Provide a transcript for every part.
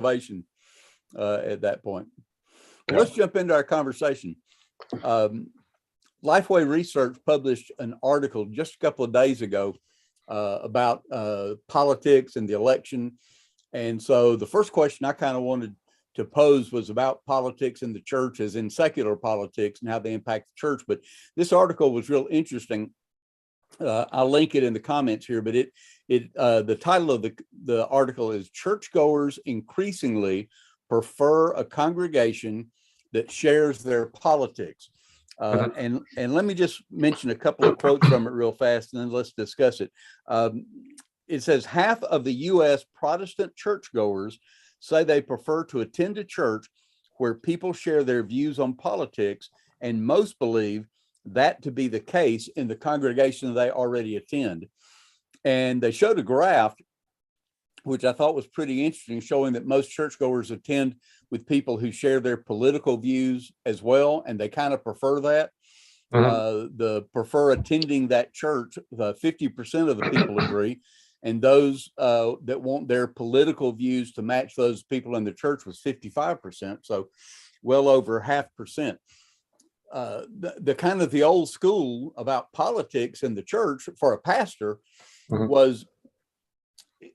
salvation at that point. Well, let's jump into our conversation. Lifeway Research published an article just a couple of days ago about politics and the election. And so the first question I kind of wanted to pose was about politics in the church, as in secular politics and how they impact the church. But this article was real interesting. I'll link it in the comments here, but the title of the article is "Churchgoers Increasingly Prefer a Congregation That Shares Their Politics." And let me just mention a couple of quotes from it real fast, and then let's discuss it. It says, half of the U.S. Protestant churchgoers say they prefer to attend a church where people share their views on politics, and most believe that to be the case in the congregation they already attend. And they showed a graph, which I thought was pretty interesting, showing that most churchgoers attend with people who share their political views as well, and they kind of prefer that. Prefer attending that church, 50% of the people agree, and those that want their political views to match those people in the church was 55%, so well over 0.5%. The kind of the old school about politics in the church for a pastor was,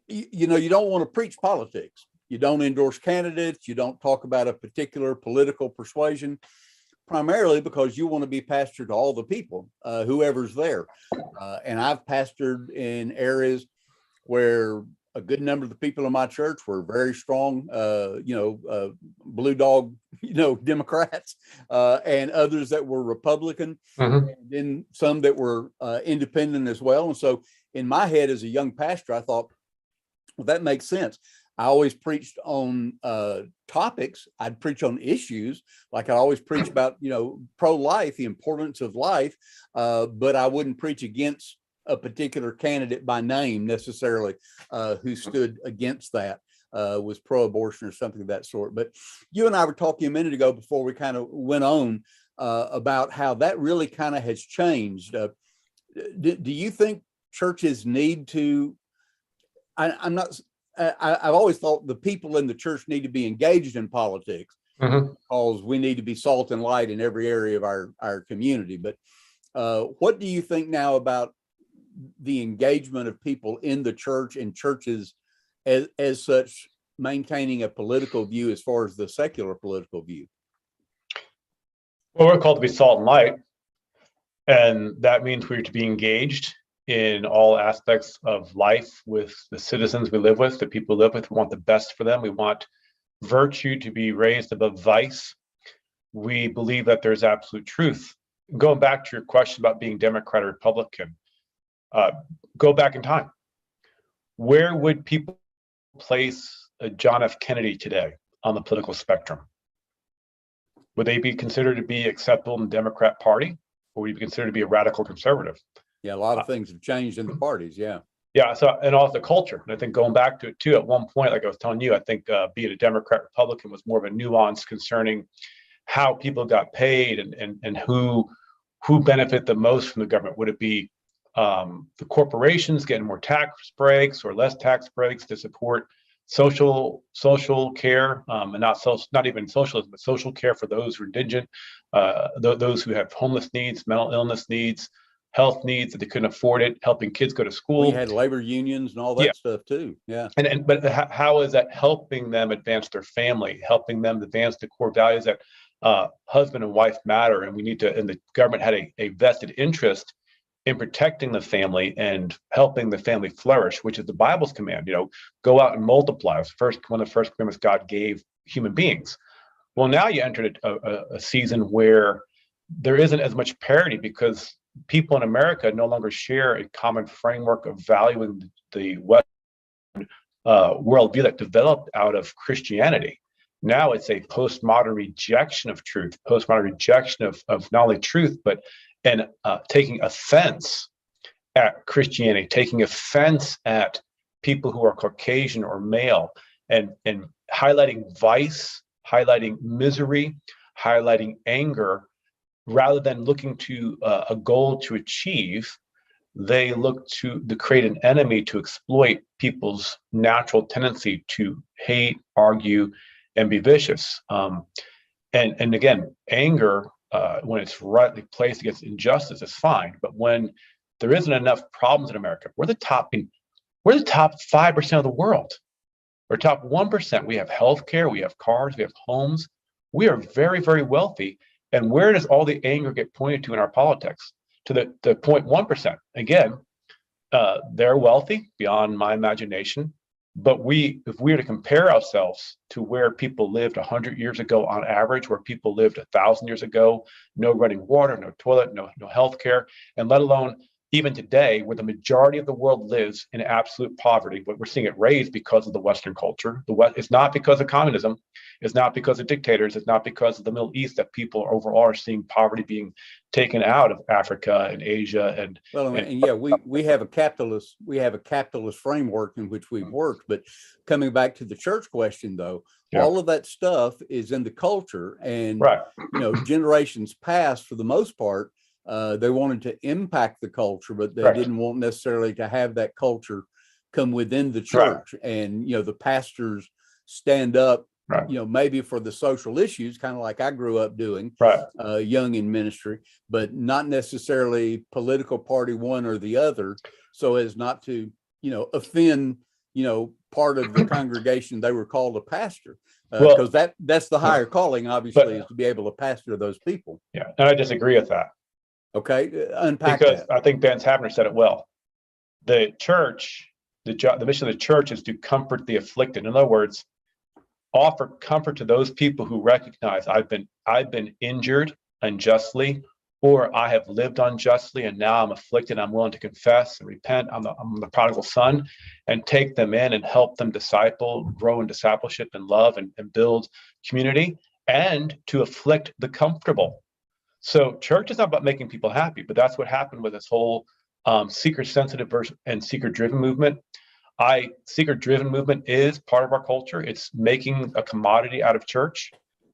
you know, you don't want to preach politics. You don't endorse candidates. You don't talk about a particular political persuasion, primarily because you want to be pastor to all the people, whoever's there. And I've pastored in areas where a good number of the people in my church were very strong, blue dog, Democrats, and others that were Republican, and then some that were independent as well. And so in my head as a young pastor, I thought, well, that makes sense. I always preached on topics. I'd preach on issues, like I always preach about, pro-life, the importance of life, but I wouldn't preach against a particular candidate by name necessarily, who stood against that, was pro-abortion or something of that sort. But you and I were talking a minute ago before we kind of went on about how that really kind of has changed. Do you think churches need to, I've always thought the people in the church need to be engaged in politics, because we need to be salt and light in every area of our community. But what do you think now about the engagement of people in the church and churches as such, maintaining a political view as far as the secular political view? Well, we're called to be salt and light, and that means we're to be engaged in all aspects of life with the citizens we live with, the people we live with. We want the best for them. We want virtue to be raised above vice. We believe that there's absolute truth. Going back to your question about being Democrat or Republican, go back in time. Where would people place John F. Kennedy today on the political spectrum? Would they be considered to be acceptable in the Democrat Party, or would he be considered to be a radical conservative? Yeah, a lot of things have changed in the parties. Yeah. Yeah. So, and also culture. And I think going back to it too, at one point, like I was telling you, I think being a Democrat Republican was more of a nuance concerning how people got paid and who benefit the most from the government. Would it be the corporations getting more tax breaks or less tax breaks to support social care, and not even socialism, but social care for those who are indigent, those who have homeless needs, mental illness needs, health needs that they couldn't afford it, helping kids go to school. We had labor unions and all that stuff too. Yeah. But how is that helping them advance their family, helping them advance the core values that husband and wife matter, and the government had a vested interest in protecting the family and helping the family flourish, which is the Bible's command. Go out and multiply. It's one of the first commandments God gave human beings. Well, now you entered a season where there isn't as much parity, because people in America no longer share a common framework of valuing the Western worldview that developed out of Christianity. Now it's a postmodern rejection of truth, postmodern rejection of not only truth, but taking offense at Christianity, taking offense at people who are Caucasian or male, and highlighting vice, highlighting misery, highlighting anger, rather than looking to a goal to achieve they look to create an enemy to exploit people's natural tendency to hate, argue, and be vicious. And again, anger, when it's rightly placed against injustice, is fine. But when there isn't enough problems in America, we're the top 5% of the world. We're top 1%. We have healthcare, we have cars, we have homes. We are very, very wealthy. And where does all the anger get pointed to in our politics? To the 0.1%. Again, they're wealthy beyond my imagination. But if we were to compare ourselves to where people lived 100 years ago on average, where people lived 1,000 years ago, no running water, no toilet, no healthcare, and let alone even today, where the majority of the world lives in absolute poverty, but we're seeing it raised because of the Western culture. It's not because of communism. It's not because of dictators. It's not because of the Middle East that people overall are seeing poverty being taken out of Africa and Asia. And yeah, we have a capitalist framework in which we've worked. But coming back to the church question, though, all of that stuff is in the culture, and generations past, for the most part, they wanted to impact the culture, but they didn't want necessarily to have that culture come within the church. And, the pastors stand up, maybe for the social issues, kind of like I grew up doing, young in ministry, but not necessarily political party one or the other, so as not to, offend, part of the congregation they were called a pastor. Because that's the higher calling, obviously, is to be able to pastor those people. Yeah, and I disagree with that. Okay, unpack because that. I think Ben Havner said it well. The church, the mission of the church is to comfort the afflicted. In other words, offer comfort to those people who recognize I've been injured unjustly, or I have lived unjustly, and now I'm afflicted. I'm willing to confess and repent. I'm the prodigal son, and take them in and help them grow in discipleship and love and build community, and to afflict the comfortable. So church is not about making people happy, but that's what happened with this whole seeker-sensitive and seeker-driven movement. Seeker-driven movement is part of our culture. It's making a commodity out of church,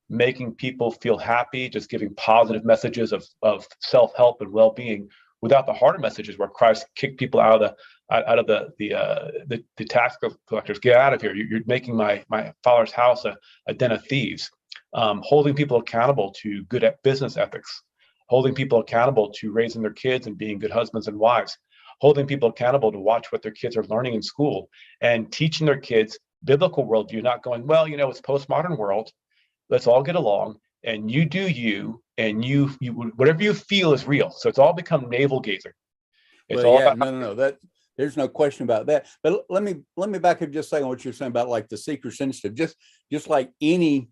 making people feel happy, just giving positive messages of self-help and well-being, without the harder messages where Christ kicked people out of the tax collectors. Get out of here! You're making my Father's house a den of thieves. Holding people accountable to good business ethics, holding people accountable to raising their kids and being good husbands and wives, holding people accountable to watch what their kids are learning in school, and teaching their kids biblical worldview, not going, it's postmodern world. Let's all get along, and you do you, and you whatever you feel is real. So it's all become navel gazing. That there's no question about that. But let me back up just a second on what you're saying about like the seeker sensitive. Just like any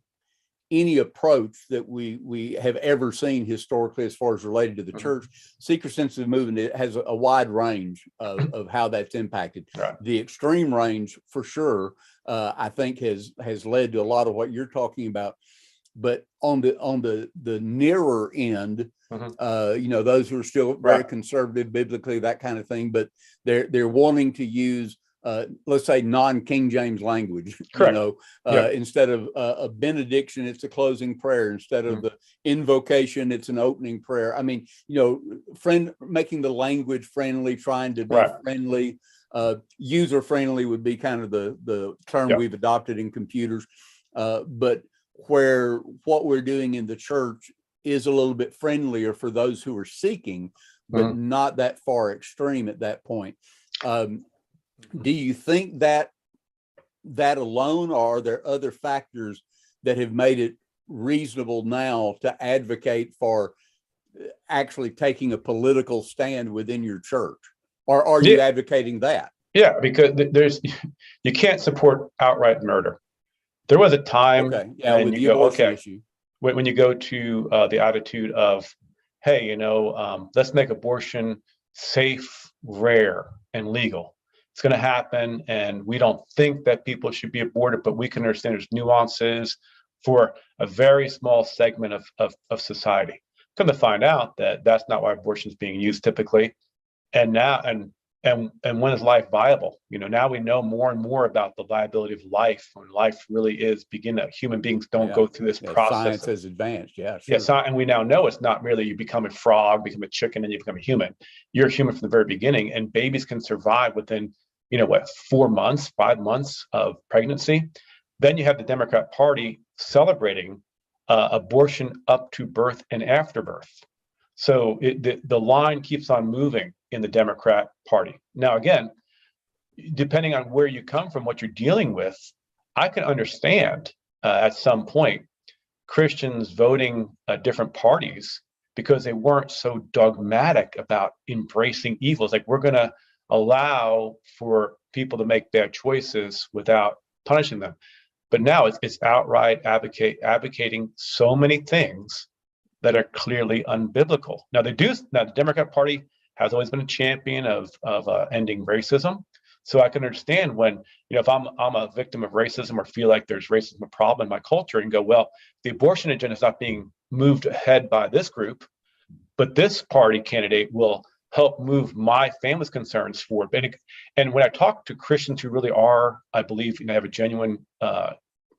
approach that we have ever seen historically as far as related to the church, seeker sensitive movement has a wide range of how that's impacted. The extreme range, for sure, I think has led to a lot of what you're talking about. But on the nearer end, those who are still very conservative biblically, that kind of thing, but they're wanting to use let's say non-King James language. Instead of a benediction, it's a closing prayer. Instead of the invocation, it's an opening prayer. I mean, making the language friendly, trying to be friendly, user friendly would be kind of the term we've adopted in computers. But where what we're doing in the church is a little bit friendlier for those who are seeking, but not that far extreme at that point. Do you think that alone, or are there other factors that have made it reasonable now to advocate for actually taking a political stand within your church? Or are you advocating that? Yeah, because you can't support outright murder. There was a time with the abortion issue. When you go to the attitude of, hey, let's make abortion safe, rare, and legal. It's going to happen, and we don't think that people should be aborted, but we can understand there's nuances for a very small segment of society. Come to find out that that's not why abortion is being used typically. And And when is life viable? Now we know more and more about the viability of life, when life really is human beings don't go through this process. Science has advanced. Yeah, sure. Yes, and we now know it's not really you become a frog, become a chicken, and you become a human. You're a human from the very beginning, and babies can survive within, 4 months, 5 months of pregnancy. Then you have the Democrat Party celebrating abortion up to birth and after birth. So the line keeps on moving in the Democrat Party. Now, again, depending on where you come from, what you're dealing with, I can understand at some point Christians voting different parties because they weren't so dogmatic about embracing evil. It's like, we're going to allow for people to make bad choices without punishing them. But now it's outright advocating so many things that are clearly unbiblical. Now the Democrat Party has always been a champion of ending racism. So I can understand when, if I'm a victim of racism or feel like there's racism a problem in my culture, and go, well, the abortion agenda is not being moved ahead by this group, but this party candidate will help move my family's concerns forward. And when I talk to Christians who really are, I believe, have a genuine,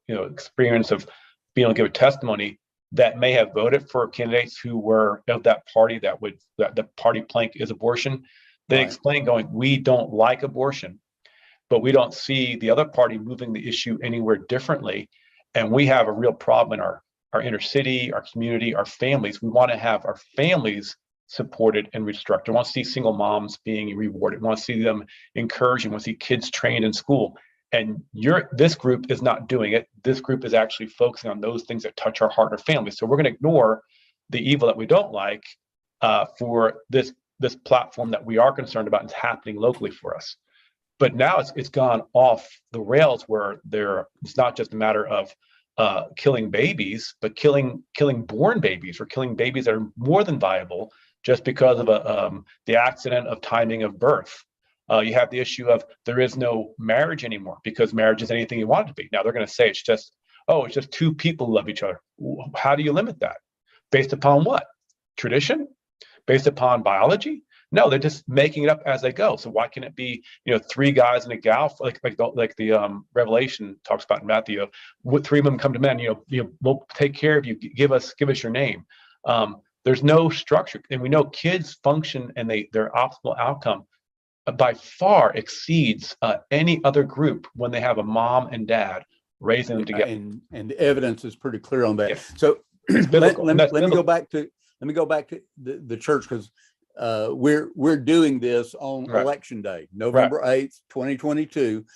experience of being able to give a testimony, that may have voted for candidates who were of that party that the party plank is abortion. They explain going, we don't like abortion, but we don't see the other party moving the issue anywhere differently. And we have a real problem in our inner city, our community, our families. We want to have our families supported and restructured. We want to see single moms being rewarded. We want to see them encouraged. We want to see kids trained in school. And this group is not doing it. This group is actually focusing on those things that touch our heart or family. So we're going to ignore the evil that we don't like for this platform that we are concerned about and is happening locally for us. But now it's gone off the rails where it's not just a matter of killing babies, but killing born babies, or killing babies that are more than viable just because of the accident of timing of birth. You have the issue of there is no marriage anymore because marriage is anything you want it to be. Now they're going to say it's just two people who love each other. How do you limit that? Based upon what? Tradition? Based upon biology? No, they're just making it up as they go. So why can't it be, 3 guys and a gal, like the Revelation talks about in Matthew? Would 3 of them come to men? We'll take care of you. Give us your name. There's no structure, and we know kids function and their optimal outcome by far exceeds any other group when they have a mom and dad raising them together. And the evidence is pretty clear on that. Yes. So let me go back to the church, because we're doing this on Election Day, November 8th, 2022.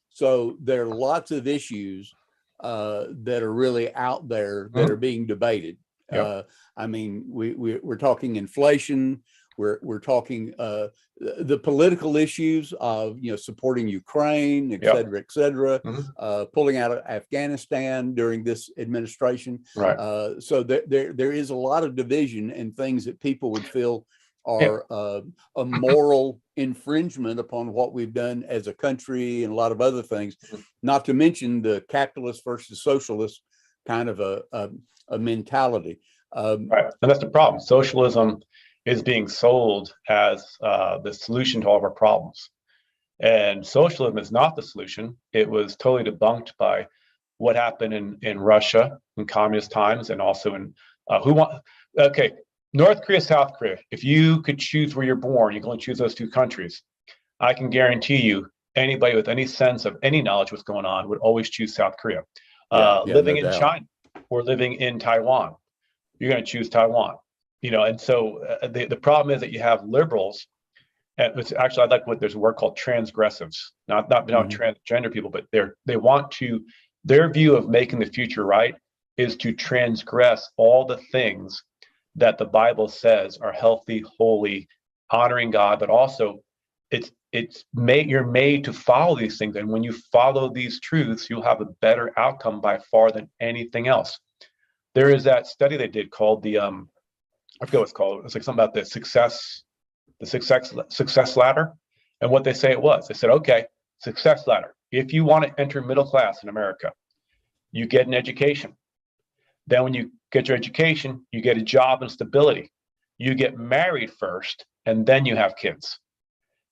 So there are lots of issues that are really out there that are being debated. Yep. We're talking inflation. We're talking the political issues of supporting Ukraine, et cetera, pulling out of Afghanistan during this administration. Right. So there is a lot of division and things that people would feel are a moral infringement upon what we've done as a country, and a lot of other things. Not to mention the capitalist versus socialist kind of a mentality. Right, and that's the problem. Socialism is being sold as the solution to all of our problems. And socialism is not the solution. It was totally debunked by what happened in Russia in communist times, and also in North Korea, South Korea. If you could choose where you're born, you can only choose those 2 countries. I can guarantee you, anybody with any sense of any knowledge what's going on would always choose South Korea. Living in China or living in Taiwan, you're going to choose Taiwan. And so the problem is that you have liberals, and it's actually, I like there's a word called transgressives, not transgender people, but they want to, their view of making the future right is to transgress all the things that the Bible says are healthy, holy, honoring God, but also you're made to follow these things. And when you follow these truths, you'll have a better outcome by far than anything else. There is that study they did called I forget what it's called. It's like something about the success ladder. And what they say it was, they said, okay, success ladder. If you want to enter middle class in America, you get an education. Then when you get your education, you get a job and stability. You get married first, and then you have kids.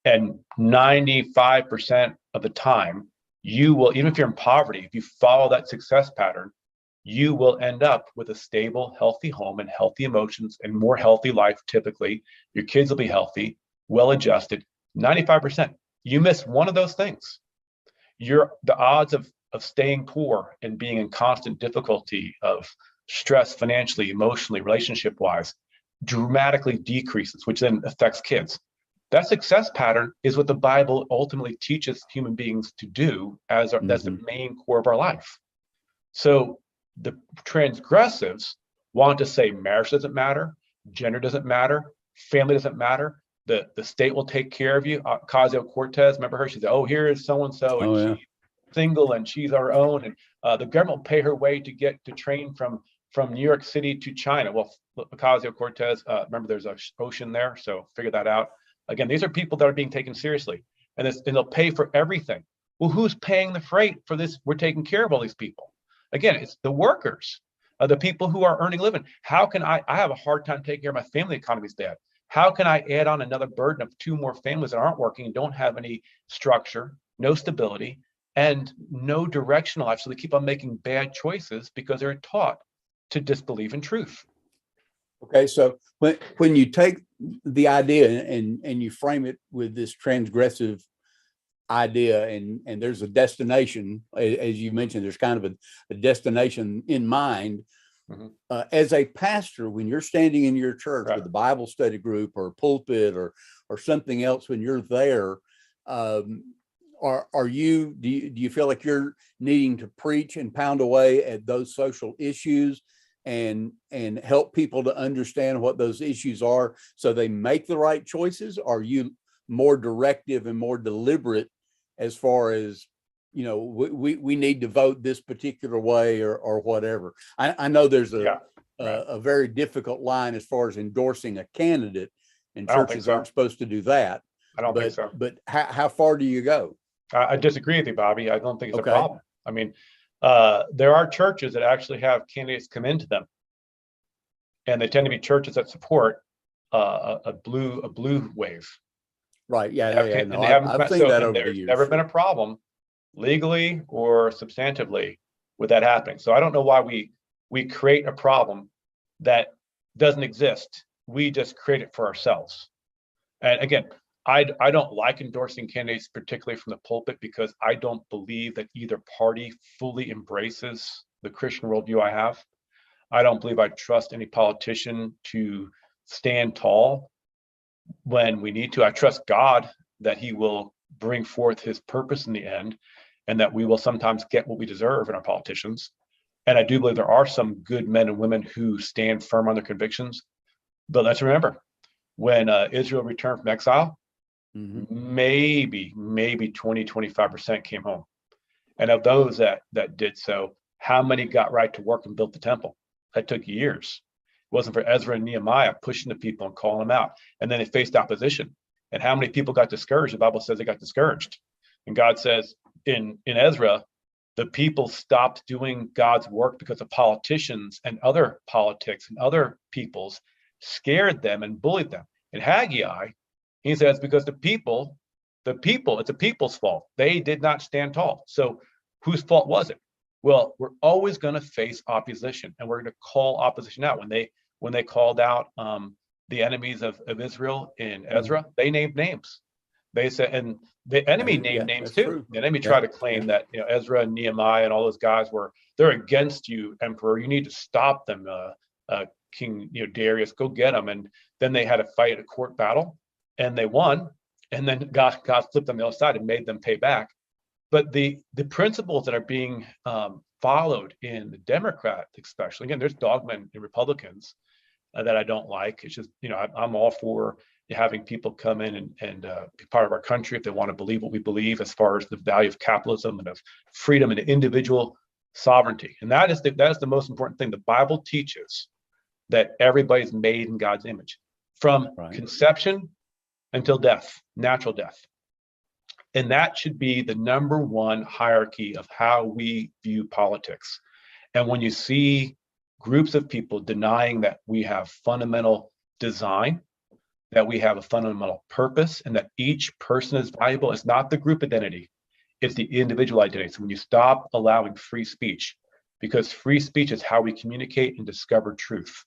And 95% of the time, you will, even if you're in poverty, if you follow that success pattern, you will end up with a stable, healthy home and healthy emotions and more healthy life. Typically, your kids will be healthy, well-adjusted. 95%. You miss one of those things, the odds of staying poor and being in constant difficulty of stress financially, emotionally, relationship-wise, dramatically decreases, which then affects kids. That success pattern is what the Bible ultimately teaches human beings to do as that's the main core of our life. So the transgressives want to say marriage doesn't matter, gender doesn't matter, family doesn't matter. The state will take care of you. Ocasio-Cortez, remember her? She said, "Oh, here is so and so, and she's single, and she's our own, and the government will pay her way to get to train from New York City to China." Well, Ocasio-Cortez, remember there's an ocean there, so figure that out. Again, these are people that are being taken seriously, and they'll pay for everything. Well, who's paying the freight for this? We're taking care of all these people. Again, it's the workers, the people who are earning a living. How can I have a hard time taking care of my family? Economy's bad. How can I add on another burden of 2 more families that aren't working and don't have any structure, no stability, and no directional life? So they keep on making bad choices because they're taught to disbelieve in truth. Okay, so when you take the idea and you frame it with this transgressive idea, and there's a destination, as you mentioned, there's kind of a destination in mind. As a pastor, when you're standing in your church with a Bible study group or a pulpit or something else, when you're there, do you feel like you're needing to preach and pound away at those social issues and help people to understand what those issues are so they make the right choices? Are you more directive and more deliberate as far as, we need to vote this particular way or whatever? I know there's a very difficult line as far as endorsing a candidate, and churches aren't supposed to do that. I don't think so. But how far do you go? I disagree with you, Bobby. I don't think it's a problem. I mean, there are churches that actually have candidates come into them, and they tend to be churches that support a blue wave. Right. Yeah. No, I've seen that over the years. Never been a problem, legally or substantively, with that happening. So I don't know why we create a problem that doesn't exist. We just create it for ourselves. And again, I don't like endorsing candidates, particularly from the pulpit, because I don't believe that either party fully embraces the Christian worldview I have. I don't believe I trust any politician to stand tall when we need to. I trust God that he will bring forth his purpose in the end, and that we will sometimes get what we deserve in our politicians. And I do believe there are some good men and women who stand firm on their convictions. But let's remember, when Israel returned from exile, maybe 20-25% came home. And of those that did so, how many got right to work and built the temple? That took years. It wasn't for Ezra and Nehemiah pushing the people and calling them out. And then they faced opposition. And how many people got discouraged? The Bible says they got discouraged. And God says in Ezra, the people stopped doing God's work because the politicians and other politics and other peoples scared them and bullied them. In Haggai, he says, because the people, it's the people's fault. They did not stand tall. So whose fault was it? Well, we're always going to face opposition, and we're going to call opposition out. When they called out the enemies of Israel in Ezra, they named names. They said, and the enemy named names too. True. The enemy tried to claim that Ezra and Nehemiah and all those guys they're against you, Emperor. You need to stop them, King Darius. Go get them. And then they had a fight, a court battle, and they won. And then God flipped on the other side and made them pay back. But the principles that are being followed in the Democrat, especially, again, there's dogma in Republicans that I don't like. It's just, I'm all for having people come in and be part of our country if they want to believe what we believe as far as the value of capitalism and of freedom and individual sovereignty. And that is the most important thing. The Bible teaches that everybody's made in God's image from conception until death, natural death. And that should be the number one hierarchy of how we view politics. And when you see groups of people denying that we have fundamental design, that we have a fundamental purpose and that each person is valuable. It's not the group identity, it's the individual identity. So when you stop allowing free speech, because free speech is how we communicate and discover truth.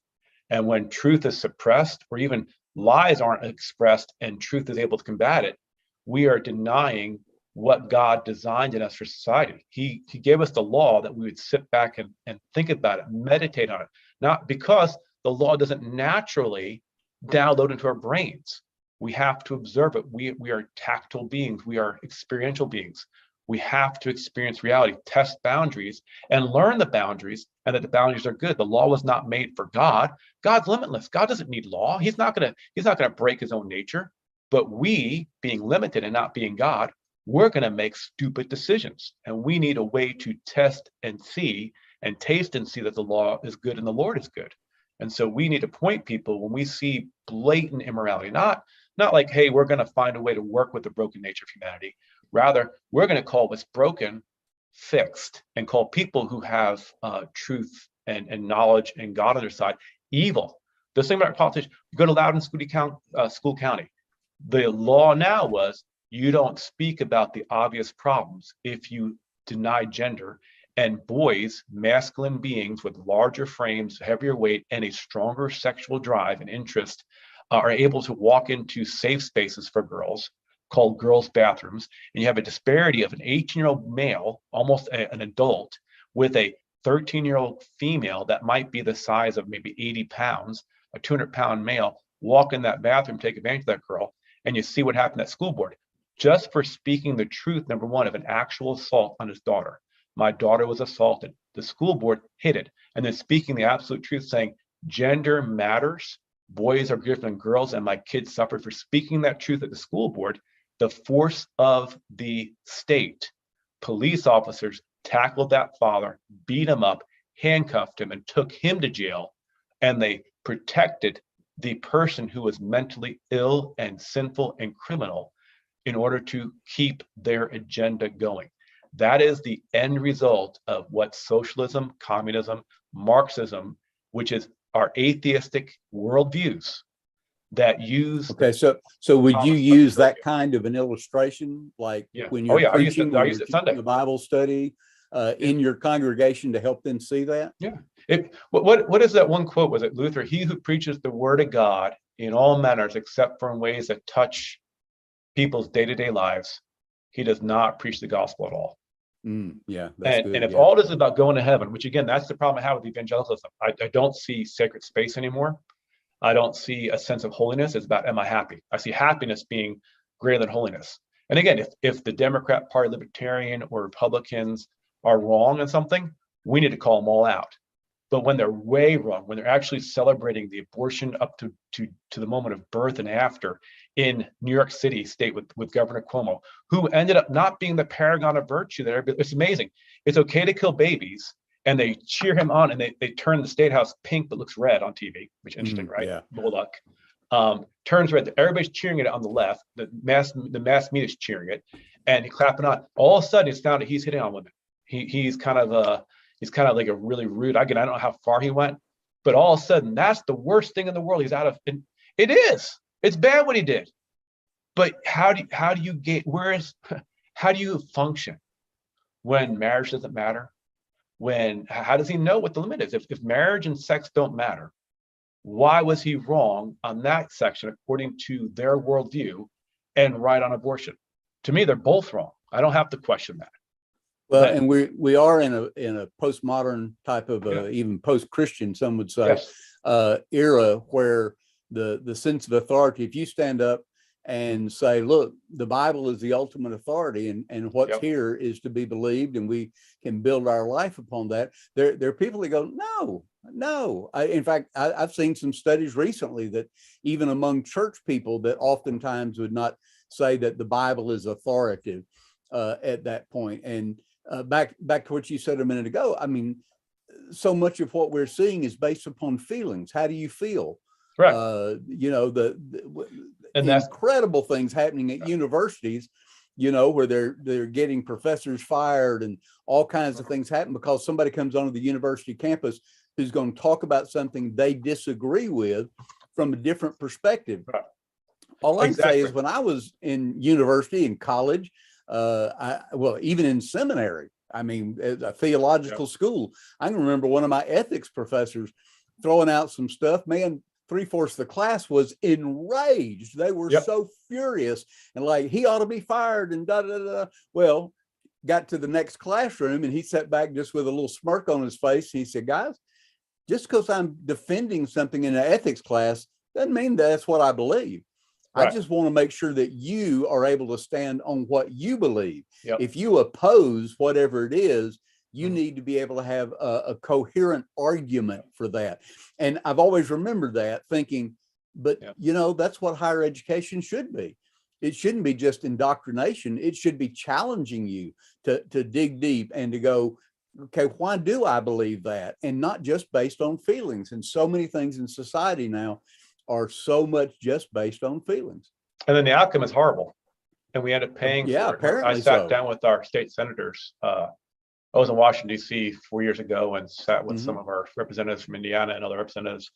And when truth is suppressed, or even lies aren't expressed and truth is able to combat it, we are denying what God designed in us for society. He gave us the law that we would sit back and think about it, meditate on it, not because the law doesn't naturally download into our brains. We have to observe it. We are tactile beings. We are experiential beings. We have to experience reality, test boundaries, and learn the boundaries, and that the boundaries are good. The law was not made for God. God's limitless. God doesn't need law. He's not gonna break his own nature. But we, being limited and not being God, we're gonna make stupid decisions. And we need a way to test and see and taste and see that the law is good and the Lord is good. And so we need to point people when we see blatant immorality, not like, hey, we're going to find a way to work with the broken nature of humanity. Rather, we're going to call what's broken fixed and call people who have truth and knowledge and God on their side evil. The same about politicians. You go to Loudoun School County. The law now was you don't speak about the obvious problems if you deny gender. And boys, masculine beings with larger frames, heavier weight, and a stronger sexual drive and interest are able to walk into safe spaces for girls called girls' bathrooms. And you have a disparity of an 18-year-old male, almost an adult, with a 13-year-old female that might be the size of maybe 80 pounds, a 200-pound male, walk in that bathroom, take advantage of that girl, and you see what happened at school board. Just for speaking the truth, number one, of an actual assault on his daughter. My daughter was assaulted. The school board hid it. And then speaking the absolute truth, saying gender matters, boys are different than girls, and my kids suffered for speaking that truth at the school board. The force of the state, police officers tackled that father, beat him up, handcuffed him, and took him to jail. And they protected the person who was mentally ill and sinful and criminal in order to keep their agenda going. That is the end result of what socialism, communism, Marxism, which is our atheistic worldviews that use. Okay, so would you use that kind of an illustration, like when you're preaching, I use it Sunday, the Bible study in your congregation to help them see that? Yeah. What is that one quote? Was it Luther? He who preaches the word of God in all manners, except for in ways that touch people's day-to-day lives, he does not preach the gospel at all. Yeah, that's good. And if all this is about going to heaven, which again, that's the problem I have with evangelicalism. I don't see sacred space anymore. I don't see a sense of holiness. It's about, am I happy? I see happiness being greater than holiness. And again, if the Democrat Party, Libertarian, or Republicans are wrong in something, we need to call them all out. But when they're way wrong, when they're actually celebrating the abortion up to the moment of birth and after in New York City state with Governor Cuomo, who ended up not being the paragon of virtue there. It's amazing. It's okay to kill babies, and they cheer him on, and they turn the state house pink but looks red on TV, which is interesting, right? Yeah. Bull luck. Turns red. Everybody's cheering it on the left. The mass media is cheering it, and he's clapping on. All of a sudden, it's found that he's hitting on women. He's kind of like a really rude. I don't know how far he went, but all of a sudden, that's the worst thing in the world. He's out of. And it is. It's bad what he did. But how do you function when marriage doesn't matter? How does he know what the limit is? If marriage and sex don't matter, why was he wrong on that section according to their worldview and right on abortion? To me, they're both wrong. I don't have to question that. Well, and we are in a postmodern type of even post-Christian, some would say, era where the sense of authority, if you stand up and say, look, the Bible is the ultimate authority, and what's here is to be believed, and we can build our life upon that. There are people that go, no. In fact, I've seen some studies recently that even among church people that oftentimes would not say that the Bible is authoritative at that point. And back to what you said a minute ago, I mean, so much of what we're seeing is based upon feelings. How do you feel? Right. And that's incredible things happening at universities, where they're getting professors fired and all kinds of things happen because somebody comes onto the university campus who's going to talk about something they disagree with from a different perspective. Right. All I can say Exactly. is when I was in university and college, even in seminary, I mean, a theological school, I can remember one of my ethics professors throwing out some stuff. Man, 3/4 of the class was enraged. They were so furious and like, he ought to be fired and da da da. Well, got to the next classroom and he sat back just with a little smirk on his face. He said, guys, just because I'm defending something in an ethics class doesn't mean that's what I believe. Right. I just want to make sure that you are able to stand on what you believe. Yep. If you oppose whatever it is, you need to be able to have a coherent argument for that. And I've always remembered that, thinking, but that's what higher education should be. It shouldn't be just indoctrination. It should be challenging you to dig deep and to go, okay, why do I believe that? And not just based on feelings. And so many things in society now are so much just based on feelings. And then the outcome is horrible. And we end up paying for it. Apparently I sat down with our state senators. I was in Washington, D.C. 4 years ago and sat with some of our representatives from Indiana and other representatives,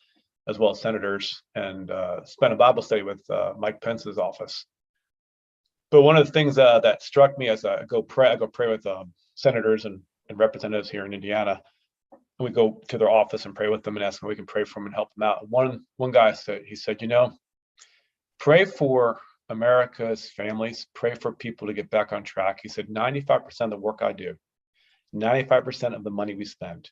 as well as senators, and spent a Bible study with Mike Pence's office. But one of the things that struck me as I go pray with senators and representatives here in Indiana. And we go to their office and pray with them and ask them if we can pray for them and help them out. One guy said, pray for America's families, pray for people to get back on track. He said, 95% of the work I do, 95% of the money we spend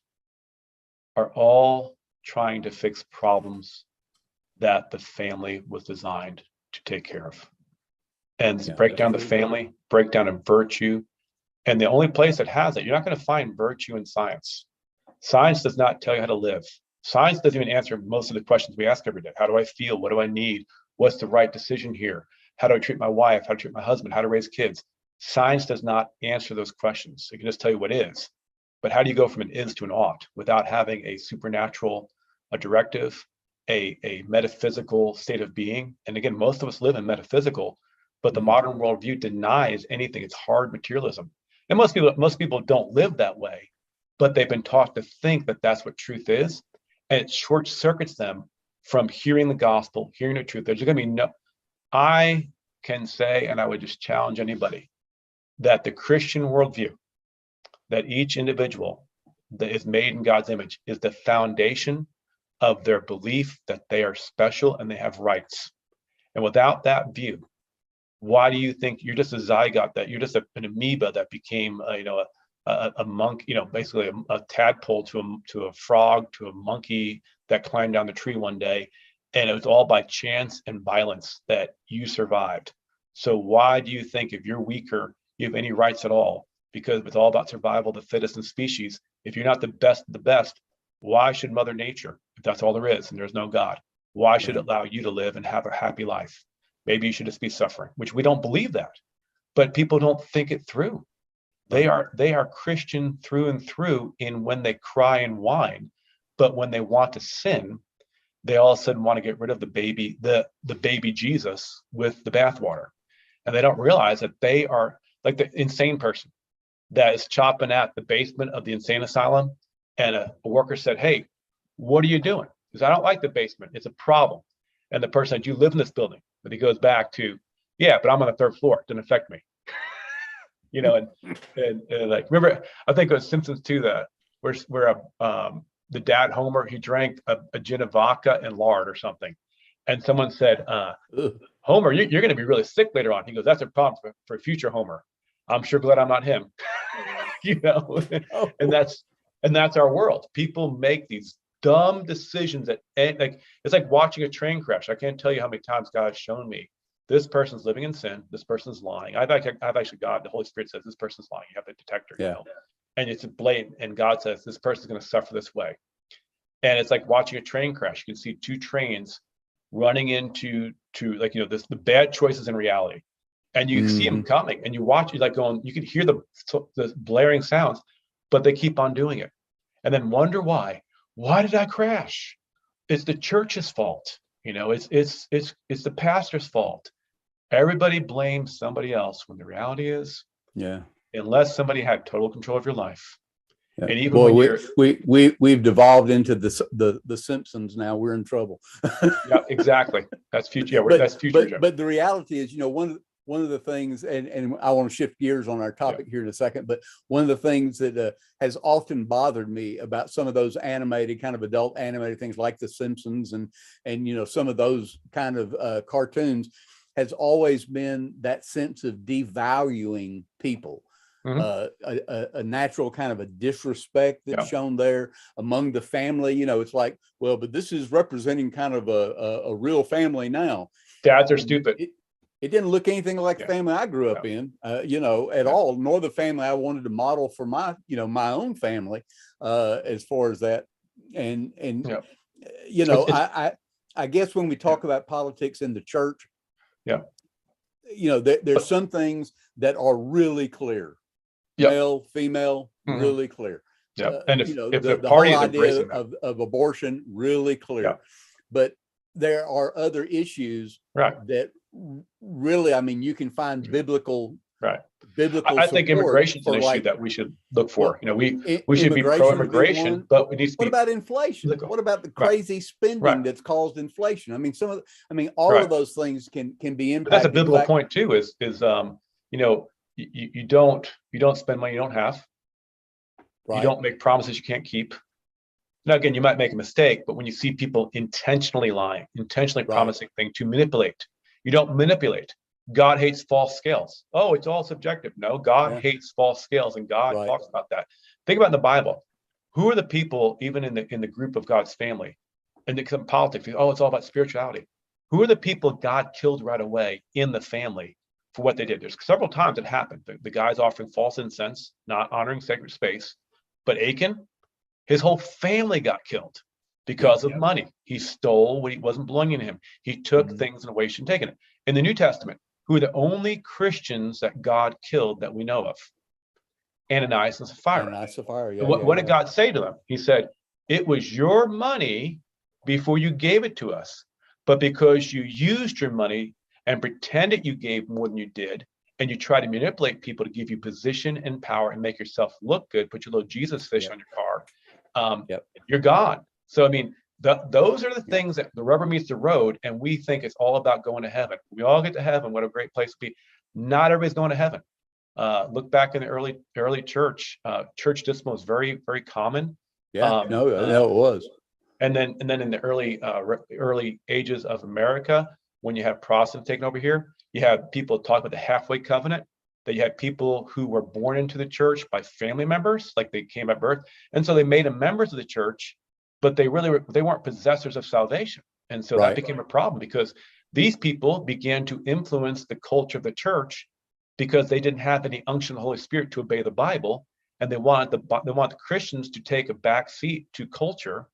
are all trying to fix problems that the family was designed to take care of. And break down the family, break down in virtue. And the only place that has it, you're not going to find virtue in science. Science does not tell you how to live. Science doesn't even answer most of the questions we ask every day. How do I feel? What do I need? What's the right decision here? How do I treat my wife? How to treat my husband? How to raise kids? Science does not answer those questions. It can just tell you what is. But how do you go from an is to an ought without having a supernatural, a directive, a metaphysical state of being? And again, most of us live in metaphysical, but the modern worldview denies anything. It's hard materialism. And most people don't live that way, but they've been taught to think that that's what truth is. And it short circuits them from hearing the gospel, hearing the truth. There's going to be I can say, and I would just challenge anybody, that the Christian worldview, that each individual that is made in God's image is the foundation of their belief that they are special and they have rights. And without that view, why do you think you're just a zygote, that you're just an amoeba that became a monk, basically a tadpole to a frog, to a monkey that climbed down the tree one day, and it was all by chance and violence that you survived? So why do you think if you're weaker, you have any rights at all? Because it's all about survival of the fittest in species. If you're not the best of the best, why should Mother Nature, if that's all there is and there's no God, why should it allow you to live and have a happy life? Maybe you should just be suffering, which we don't believe that, but people don't think it through. They are Christian through and through in when they cry and whine, but when they want to sin, they all of a sudden want to get rid of the baby Jesus with the bathwater. And they don't realize that they are like the insane person that is chopping at the basement of the insane asylum. And a worker said, hey, what are you doing? Because I don't like the basement. It's a problem. And the person said, you live in this building. But he goes back to, yeah, but I'm on the third floor. It didn't affect me. And like, remember, I think it was Simpsons too, where the dad Homer, he drank a gin of vodka and lard or something. And someone said, Homer, you're going to be really sick later on. He goes, that's a problem for future Homer. I'm sure glad I'm not him. And that's our world. People make these dumb decisions that, like, it's like watching a train crash. I can't tell you how many times God has shown me this person's living in sin, this person's lying. I've actually God, the Holy Spirit says this person's lying. You have a detector, and it's blatant. And God says this person's going to suffer this way. And it's like watching a train crash. You can see two trains running into the bad choices in reality, and you see them coming, and you watch, like going, you can hear the blaring sounds, but they keep on doing it, and then wonder why. Why did I crash? It's the church's fault. It's the pastor's fault. Everybody blames somebody else when the reality is, unless somebody had total control of your life, Yeah. And even Boy, when we've devolved into the Simpsons now. We're in trouble. yeah, exactly. That's future. Yeah, that's future. But the reality is, one of the things, and I want to shift gears on our topic here in a second, but one of the things that has often bothered me about some of those animated, kind of adult animated things like The Simpsons and some of those kind of cartoons has always been that sense of devaluing people. A natural kind of a disrespect that's shown there among the family. It's like, well, but this is representing kind of a real family now. Dads are stupid. It didn't look anything like the family I grew up in, at all, nor the family I wanted to model for my own family, as far as that. And I guess when we talk about politics in the church, there's some things that are really clear. Male, female, really clear. And if the whole party is idea of abortion, really clear. But there are other issues that really, you can find biblical. I think immigration is an issue that we should look for. We should be pro-immigration, but we need to be. What about inflation? What about the crazy spending that's caused inflation? All of those things can be impacted. But that's a biblical point too. Is you don't spend money you don't have. You don't make promises you can't keep. Now, again, you might make a mistake, but when you see people intentionally lying, intentionally promising things to manipulate, you don't manipulate. God hates false scales. Oh, it's all subjective. No, God hates false scales, and God talks about that. Think about in the Bible. Who are the people, even in the group of God's family, and the politics? Oh, it's all about spirituality. Who are the people God killed right away in the family for what they did? There's several times it happened. The guy's offering false incense, not honoring sacred space. But Achan, his whole family got killed because of money. He stole what wasn't belonging to him. He took things in a way he shouldn't have taken it. In the New Testament, who are the only Christians that God killed that we know of? Ananias and Sapphira. What did God say to them? He said, it was your money before you gave it to us, but because you used your money and pretended you gave more than you did, and you try to manipulate people to give you position and power and make yourself look good, put your little Jesus fish on your car, you're gone. So, those are the things that the rubber meets the road, and we think it's all about going to heaven. We all get to heaven. What a great place to be. Not everybody's going to heaven. Look back in the early church. Church discipline was very, very common. It was. And then in the early ages of America, when you have Protestants taking over here, you have people talk about the halfway covenant. That you had people who were born into the church by family members, like they came at birth, and so they made them members of the church, but they weren't possessors of salvation, and so that became a problem because these people began to influence the culture of the church because they didn't have any unction of the Holy Spirit to obey the Bible, and they want the Christians to take a back seat to culture,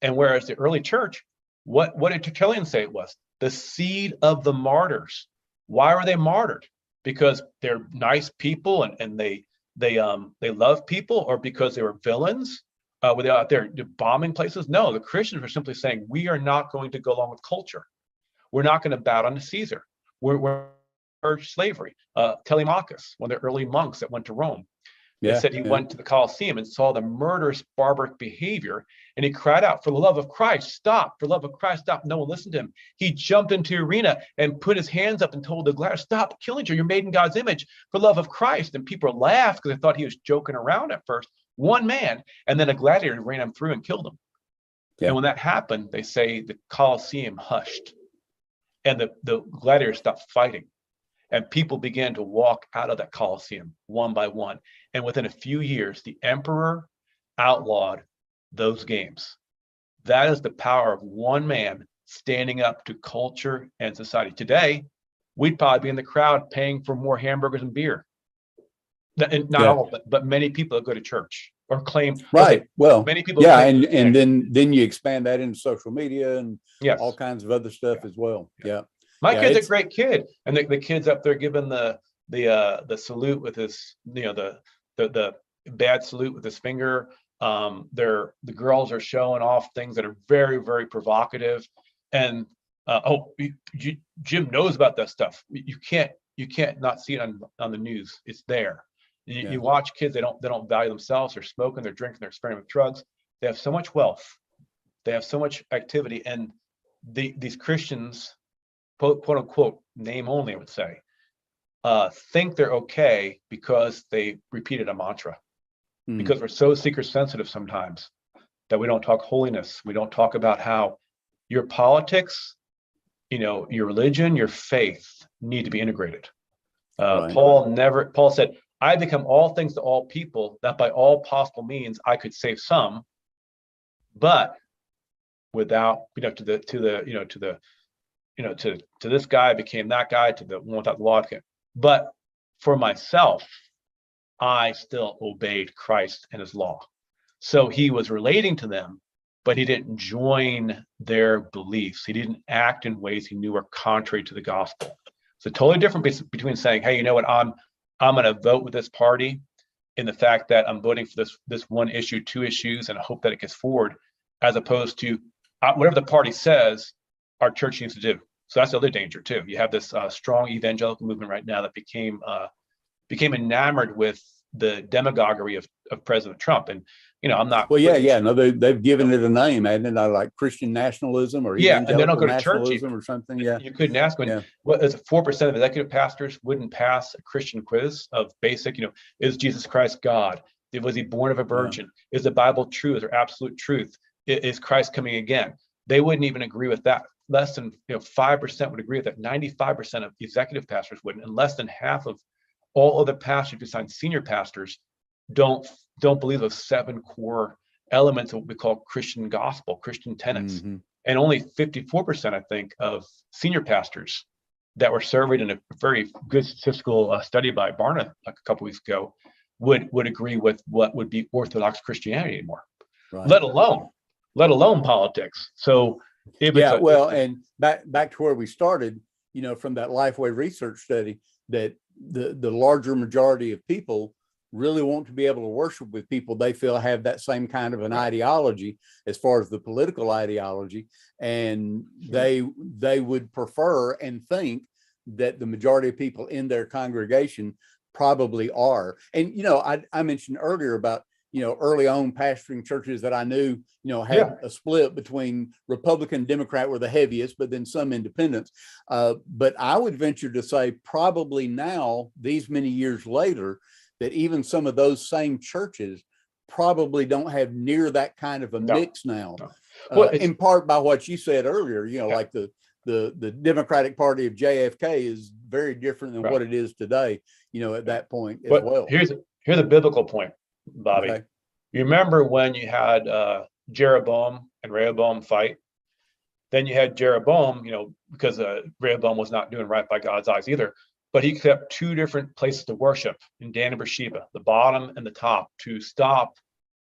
and whereas the early church, what did Tertullian say it was? The seed of the martyrs. Why were they martyred? Because they're nice people and they love people, or because they were villains? Were they out there bombing places? No, the Christians were simply saying, we are not going to go along with culture. We're not going to bow down to Caesar. We're slavery. Telemachus, one of the early monks that went to Rome, they said he went to the Colosseum and saw the murderous, barbaric behavior, and he cried out, for the love of Christ, stop. For the love of Christ, stop. No one listened to him. He jumped into the arena and put his hands up and told the gladiator, stop killing you. You're made in God's image, for the love of Christ. And people laughed because they thought he was joking around at first. One man, and then a gladiator ran him through and killed him. And when that happened, they say the Colosseum hushed, and the gladiators stopped fighting. And people began to walk out of that Colosseum one by one. And within a few years, the emperor outlawed those games. That is the power of one man standing up to culture and society. Today, we'd probably be in the crowd paying for more hamburgers and beer. And not all, but many people that go to church or claim. Well, many people. And then you expand that into social media and all kinds of other stuff as well. My kid's a great kid, and the kid's up there giving the salute with his, the bad salute with his finger. The girls are showing off things that are very, very provocative, and Jim knows about that stuff. You can't not see it on the news. It's there, You watch kids, they don't value themselves. They're smoking, they're drinking, they're experimenting with drugs. They have so much wealth, they have so much activity, and these Christians, quote unquote, name only, I would say, think they're okay because they repeated a mantra. Because we're so seeker sensitive sometimes that we don't talk holiness. We don't talk about how your politics, your religion, your faith need to be integrated. Right. Paul said, I become all things to all people, that by all possible means I could save some, but without, to this guy became that guy, to the one without the law. But for myself, I still obeyed Christ and his law. So he was relating to them, but he didn't join their beliefs. He didn't act in ways he knew were contrary to the gospel. It's a totally different between saying, hey, you know what, I'm going to vote with this party, in the fact that I'm voting for this one issue, two issues, and I hope that it gets forward, as opposed to whatever the party says our church needs to do. So that's the other danger too. You have this strong evangelical movement right now that became enamored with the demagoguery of President Trump. And I'm not. Well, no, they've given it a name, hasn't it? Like Christian nationalism or evangelical and they don't go to church nationalism or something. Yeah, you couldn't ask when. What is it? 4% of executive pastors wouldn't pass a Christian quiz of basic. Is Jesus Christ God? Was he born of a virgin? Yeah. Is the Bible true? Is there absolute truth? Is Christ coming again? They wouldn't even agree with that. Less than 5% would agree with that. 95% of executive pastors wouldn't, and less than half of all other pastors besides senior pastors don't believe those 7 core elements of what we call Christian gospel, Christian tenets. Mm-hmm. And only 54%, I think, of senior pastors that were surveyed in a very good statistical study by Barna a couple weeks ago would agree with what would be Orthodox Christianity anymore, right. let alone politics. So and back to where we started, from that Lifeway research study, that the larger majority of people really want to be able to worship with people they feel have that same kind of an ideology as far as the political ideology, and they would prefer and think that the majority of people in their congregation probably are. And I mentioned earlier about early on pastoring churches that I knew had a split between Republican, Democrat were the heaviest, but then some independents. But I would venture to say probably now, these many years later, that even some of those same churches probably don't have near that kind of a mix now. No. Well, in part by what you said earlier, like the Democratic Party of JFK is very different than what it is today, at that point as well. Here's a biblical point, Bobby. Okay. You remember when you had Jeroboam and Rehoboam fight? Then you had Jeroboam, because Rehoboam was not doing right by God's eyes either, but he kept 2 different places to worship in Dan and Beersheba, the bottom and the top, to stop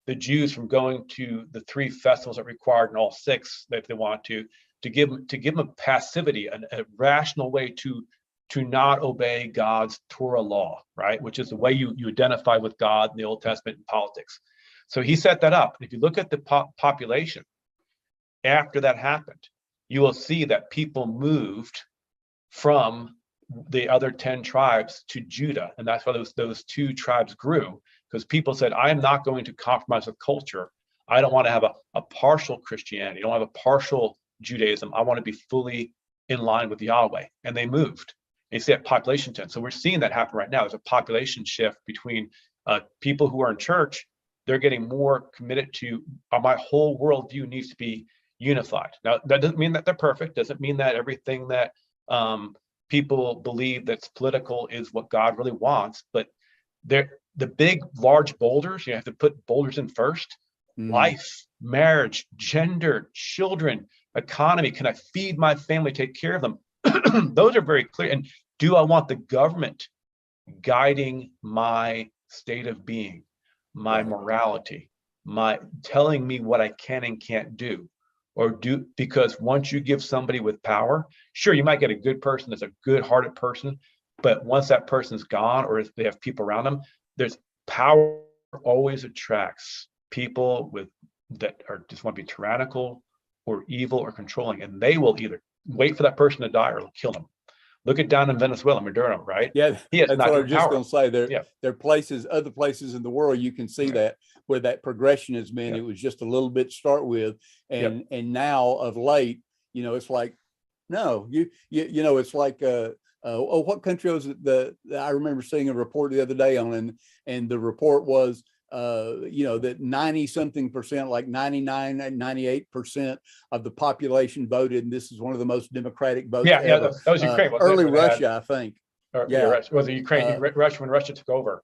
the Jews from going to the 3 festivals that required in all 6 if they wanted to give them a passivity, a rational way to not obey God's Torah law, right? Which is the way you identify with God in the Old Testament and politics. So he set that up. If you look at the population after that happened, you will see that people moved from the other 10 tribes to Judah. And that's why those 2 tribes grew, because people said, I am not going to compromise with culture. I don't want to have a partial Christianity. I don't have a partial Judaism. I want to be fully in line with Yahweh. And they moved. And you see that population change. So we're seeing that happen right now. There's a population shift between people who are in church. They're getting more committed to my whole worldview needs to be unified. Now, that doesn't mean that they're perfect. Doesn't mean that everything that people believe that's political is what God really wants. But the big, large boulders, you have to put boulders in first. Life, marriage, gender, children, economy. Can I feed my family, take care of them? Those are very clear. And do I want the government guiding my state of being, my morality, my telling me what I can and can't do? Because once you give somebody with power, sure, you might get a good person that's a good-hearted person, but once that person's gone, or if they have people around them, there's power always attracts people that just want to be tyrannical or evil or controlling, and they will either wait for that person to die or kill them. Look at down in Venezuela, Maduro, right? Yeah, He has that's what I not was just going to say. There are places, other places in the world you can see that where that progression has been. It was just a little bit to start with, and now of late, it's like, no, you know, it's like what country was it? I remember seeing a report the other day on, and the report was that 90-something%, like 99 and 98% of the population voted, and this is one of the most democratic votes ever. That was Ukraine. Early Russia, I think. Was it Ukraine? Russia, when Russia took over.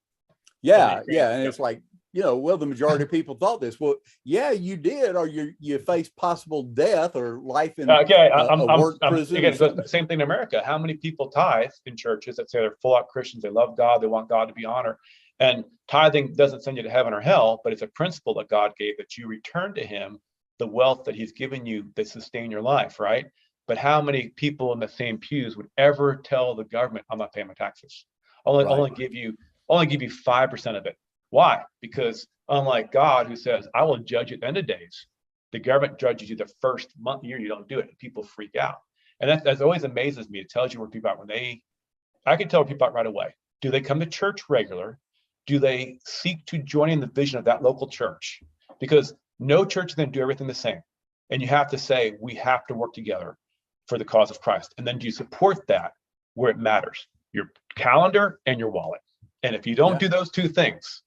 And it's like, well, the majority of people thought this. Well, yeah, you did, or you face possible death or life in a work prison. Again, so the same thing in America. How many people tithe in churches that say they're full-out Christians, they love God, they want God to be honored? And tithing doesn't send you to heaven or hell, but it's a principle that God gave, that you return to him the wealth that he's given you that sustain your life, right? But how many people in the same pews would ever tell the government, I'm not paying my taxes? Only give you 5% of it. Why? Because unlike God, who says, I will judge you at the end of days, the government judges you the first year you don't do it, and people freak out. And that always amazes me. It tells you where people are I can tell people right away. Do they come to church regular? Do they seek to join in the vision of that local church? Because no church is going to do everything the same. And you have to say, we have to work together for the cause of Christ. And then do you support that where it matters? Your calendar and your wallet. And if you don't do those two things,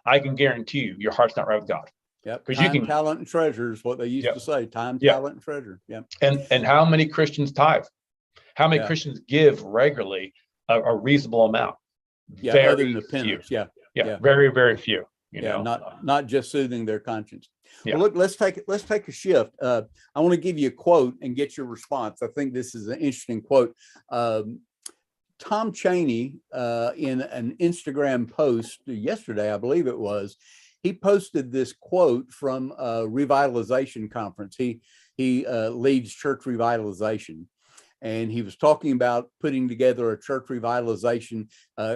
I can guarantee you, your heart's not right with God. Yep. Time, talent, and treasure is what they used to say. Time, talent, and treasure. Yep. And how many Christians tithe? How many Christians give regularly a reasonable amount? Very other than the penance. Very, very few. Not just soothing their conscience. Well, look, let's take a shift. I want to give you a quote and get your response. I think this is an interesting quote. Tom Cheney, in an Instagram post yesterday, I believe it was, he posted this quote from a revitalization conference. He leads church revitalization, and he was talking about putting together a church revitalization,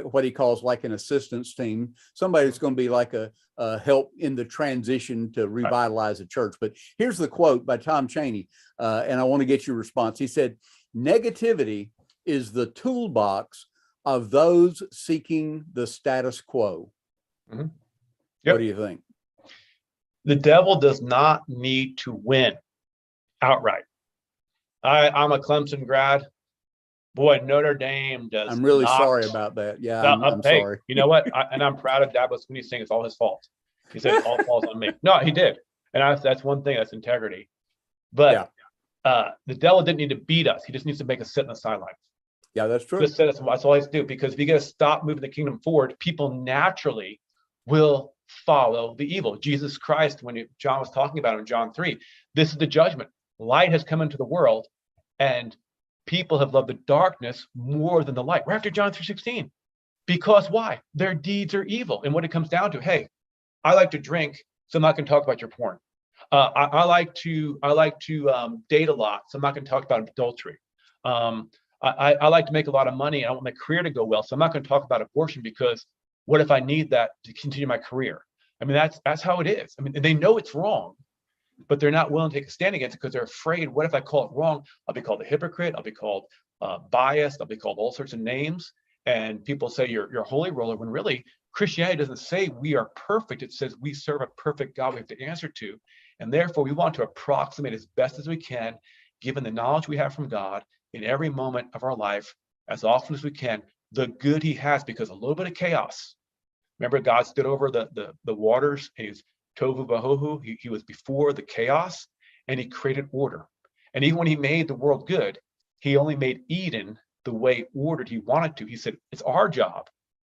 what he calls like an assistance team, somebody that's going to be like a help in the transition to revitalize a church. But here's the quote by Tom Cheney, and I want to get your response. He said, "Negativity is the toolbox of those seeking the status quo." Mm-hmm. What do you think? The devil does not need to win outright. I'm a Clemson grad. Boy, Notre Dame does. I'm really sorry about that. Yeah, I'm sorry. You know what? And I'm proud of Dabo Sweeney saying it's all his fault. He said it all falls on me. No, he did. And that's one thing, that's integrity. But the devil didn't need to beat us. He just needs to make us sit in the sidelines. Yeah, that's true. That's all he has to do, because if you got to stop moving the kingdom forward, people naturally will follow the evil. Jesus Christ, when John was talking about it in John 3, this is the judgment. Light has come into the world, and people have loved the darkness more than the light. We're after John 3:16. Because why? Their deeds are evil. And what it comes down to, hey, I like to drink, so I'm not going to talk about your porn. I like to date a lot, so I'm not going to talk about adultery. I like to make a lot of money, and I want my career to go well, so I'm not going to talk about abortion, because what if I need that to continue my career? I mean, that's how it is. I mean, they know it's wrong, but they're not willing to take a stand against it because they're afraid, what if I call it wrong? I'll be called a hypocrite. I'll be called biased. I'll be called all sorts of names. And people say you're a holy roller, when really Christianity doesn't say we are perfect. It says we serve a perfect God we have to answer to. And therefore, we want to approximate as best as we can, given the knowledge we have from God in every moment of our life, as often as we can, the good he has, because a little bit of chaos. Remember, God stood over the waters. He's tohu vahohu. He was before the chaos, and he created order. And even when he made the world good, he only made Eden the way ordered he wanted to. He said, it's our job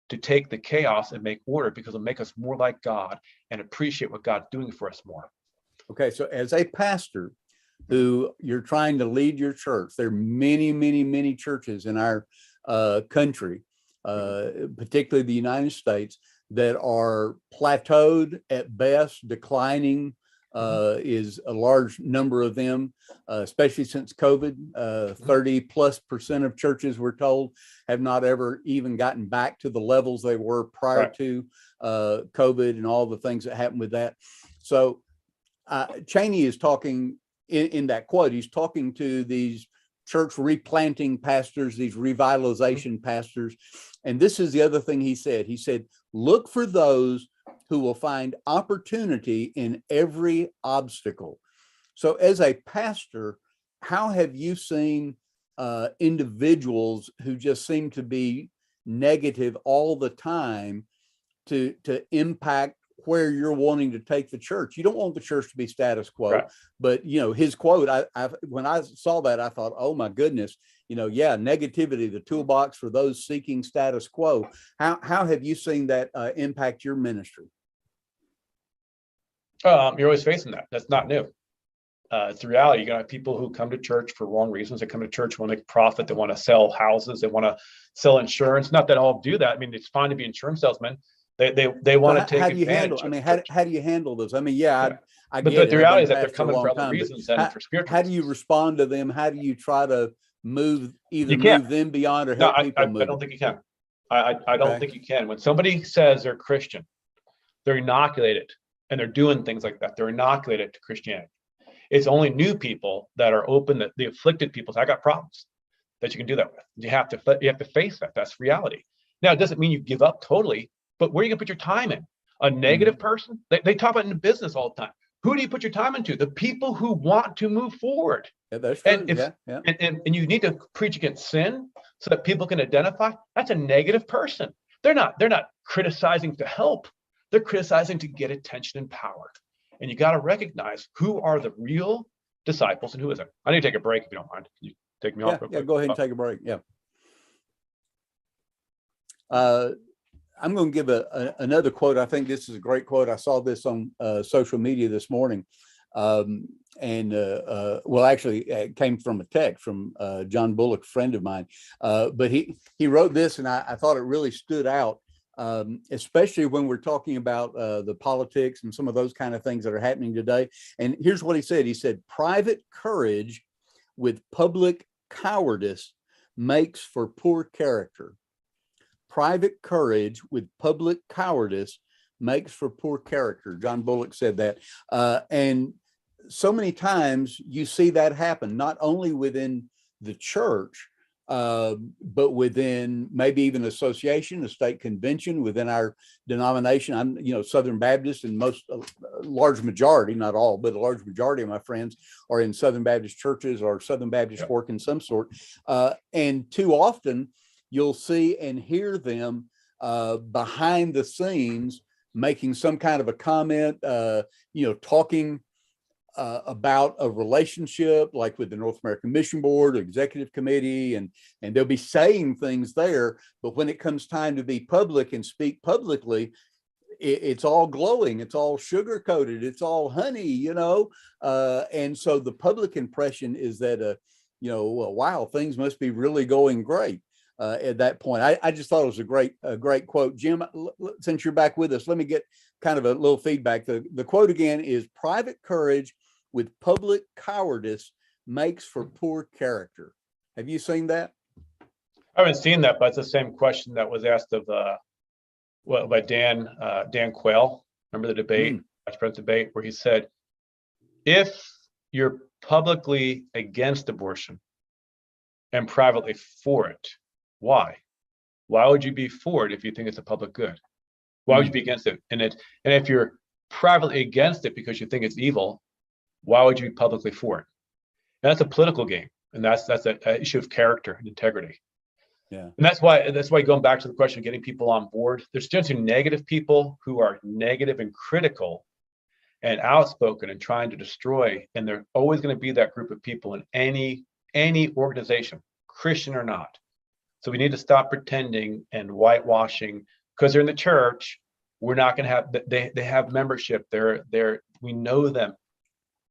to take the chaos and make order, because it'll make us more like God and appreciate what God's doing for us more. Okay, so as a pastor who you're trying to lead your church, there are many, many, many churches in our country, particularly the United States, that are plateaued at best, declining is a large number of them, especially since COVID. 30+% of churches, we're told, have not ever even gotten back to the levels they were prior to COVID and all the things that happened with that. So Cheney is talking in that quote, he's talking to these church replanting pastors, these revitalization pastors. And this is the other thing he said. He said, look for those who will find opportunity in every obstacle. So as a pastor, how have you seen individuals who just seem to be negative all the time to impact where you're wanting to take the church? You don't want the church to be status quo, right. But his quote, when I saw that, I thought, oh my goodness, negativity, the toolbox for those seeking status quo. How have you seen that impact your ministry? You're always facing that. That's not new. It's the reality. You're going to have people who come to church for wrong reasons. They come to church, want to make profit. They want to sell houses. They want to sell insurance. Not that all do that. I mean, it's fine to be insurance salesmen. They want to take advantage. How do you handle this? I mean, I but get the reality is that they're coming for other reasons than for spiritual. How do you respond to them? How do you try to move them beyond or help people move? I don't think you can. I don't think you can. When somebody says they're Christian, they're inoculated, and they're doing things like that. They're inoculated to Christianity. It's only new people that are open, the afflicted people. So I got problems that you can do that with. You have to face that. That's reality. Now, it doesn't mean you give up totally, but where are you going to put your time in? A negative person? They talk about it in business all the time. Who do you put your time into? The people who want to move forward. Yeah, that's true. And you need to preach against sin so that people can identify that's a negative person. They're not criticizing to help. They're criticizing to get attention and power. And you got to recognize who are the real disciples and who isn't. I need to take a break if you don't mind. Can you take me off real quick? Yeah, go ahead and take a break. Yeah. I'm going to give another quote. I think this is a great quote. I saw this on social media this morning. Actually, it came from a text from John Bullock, a friend of mine. But he wrote this, and I thought it really stood out. Especially when we're talking about the politics and some of those kind of things that are happening today. And here's what he said. He said, private courage with public cowardice makes for poor character. Private courage with public cowardice makes for poor character. John Bullock said that. And so many times you see that happen, not only within the church, but within maybe even association, a state convention, within our denomination. I'm, Southern Baptist, and large majority, not all, but a large majority of my friends are in Southern Baptist churches or Southern Baptist work in some sort. And too often you'll see and hear them behind the scenes making some kind of a comment, talking about a relationship like with the North American Mission Board or Executive Committee, and they'll be saying things there, but when it comes time to be public and speak publicly, it's all glowing, it's all sugar coated, it's all honey, and so the public impression is that wow, things must be really going great at that point. I just thought it was a great quote. Jim, since you're back with us, let me get kind of a little feedback. The quote again is, private courage with public cowardice makes for poor character. Have you seen that? I haven't seen that, but it's the same question that was asked of by Dan Quayle. Remember the debate, Vice President debate, where he said, if you're publicly against abortion and privately for it, why? Why would you be for it if you think it's a public good? Why would you be against it? And if you're privately against it because you think it's evil, why would you be publicly for it? And that's a political game, and that's an issue of character and integrity. Yeah, and that's why going back to the question of getting people on board, there's generally negative people who are negative and critical and outspoken and trying to destroy, and they're always going to be that group of people in any organization, Christian or not. So we need to stop pretending and whitewashing because they're in the church. We're not going to have they have membership. We know them.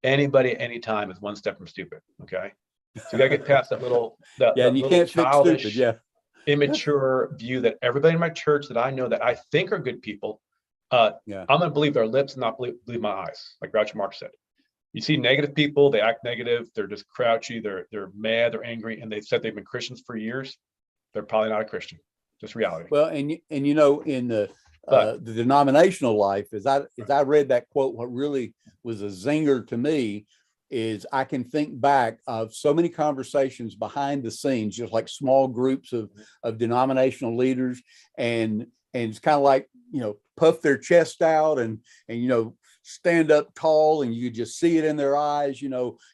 Anybody, anytime is one step from stupid. Okay, so you got to get past that little and you can't childish, fix stupid, immature view that everybody in my church that I know that I think are good people. I'm going to believe their lips and not believe my eyes, like Groucho Marx said. You see negative people, they act negative. They're just grouchy. They're mad. They're angry, and they've said they've been Christians for years. They're probably not a Christian. Just reality. Well, and in the denominational life, as I read that quote, what really was a zinger to me is I can think back of so many conversations behind the scenes, just like small groups of denominational leaders, and it's kind of like, puff their chest out and stand up tall, and you just see it in their eyes,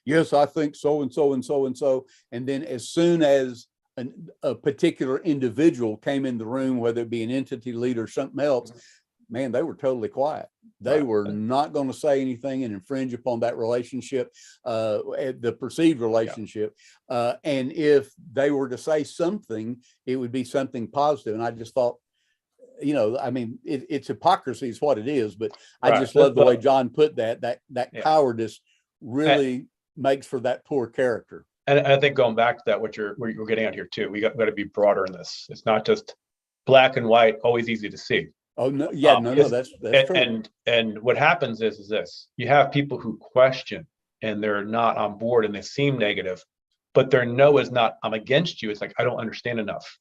yes, I think so and so and so and so. And then as soon as a particular individual came in the room, whether it be an entity leader or something else, man, they were totally quiet. They were not going to say anything and infringe upon that relationship, the perceived relationship. And if they were to say something, it would be something positive. And I just thought, it's hypocrisy is what it is, but I just love the way John put that cowardice really makes for that poor character. And I think going back to that, what you're getting at here too, we got to be broader in this. It's not just black and white, always easy to see. Oh no, yeah, that's true. And what happens is this: you have people who question and they're not on board and they seem negative, but their no is not I'm against you. It's like I don't understand enough.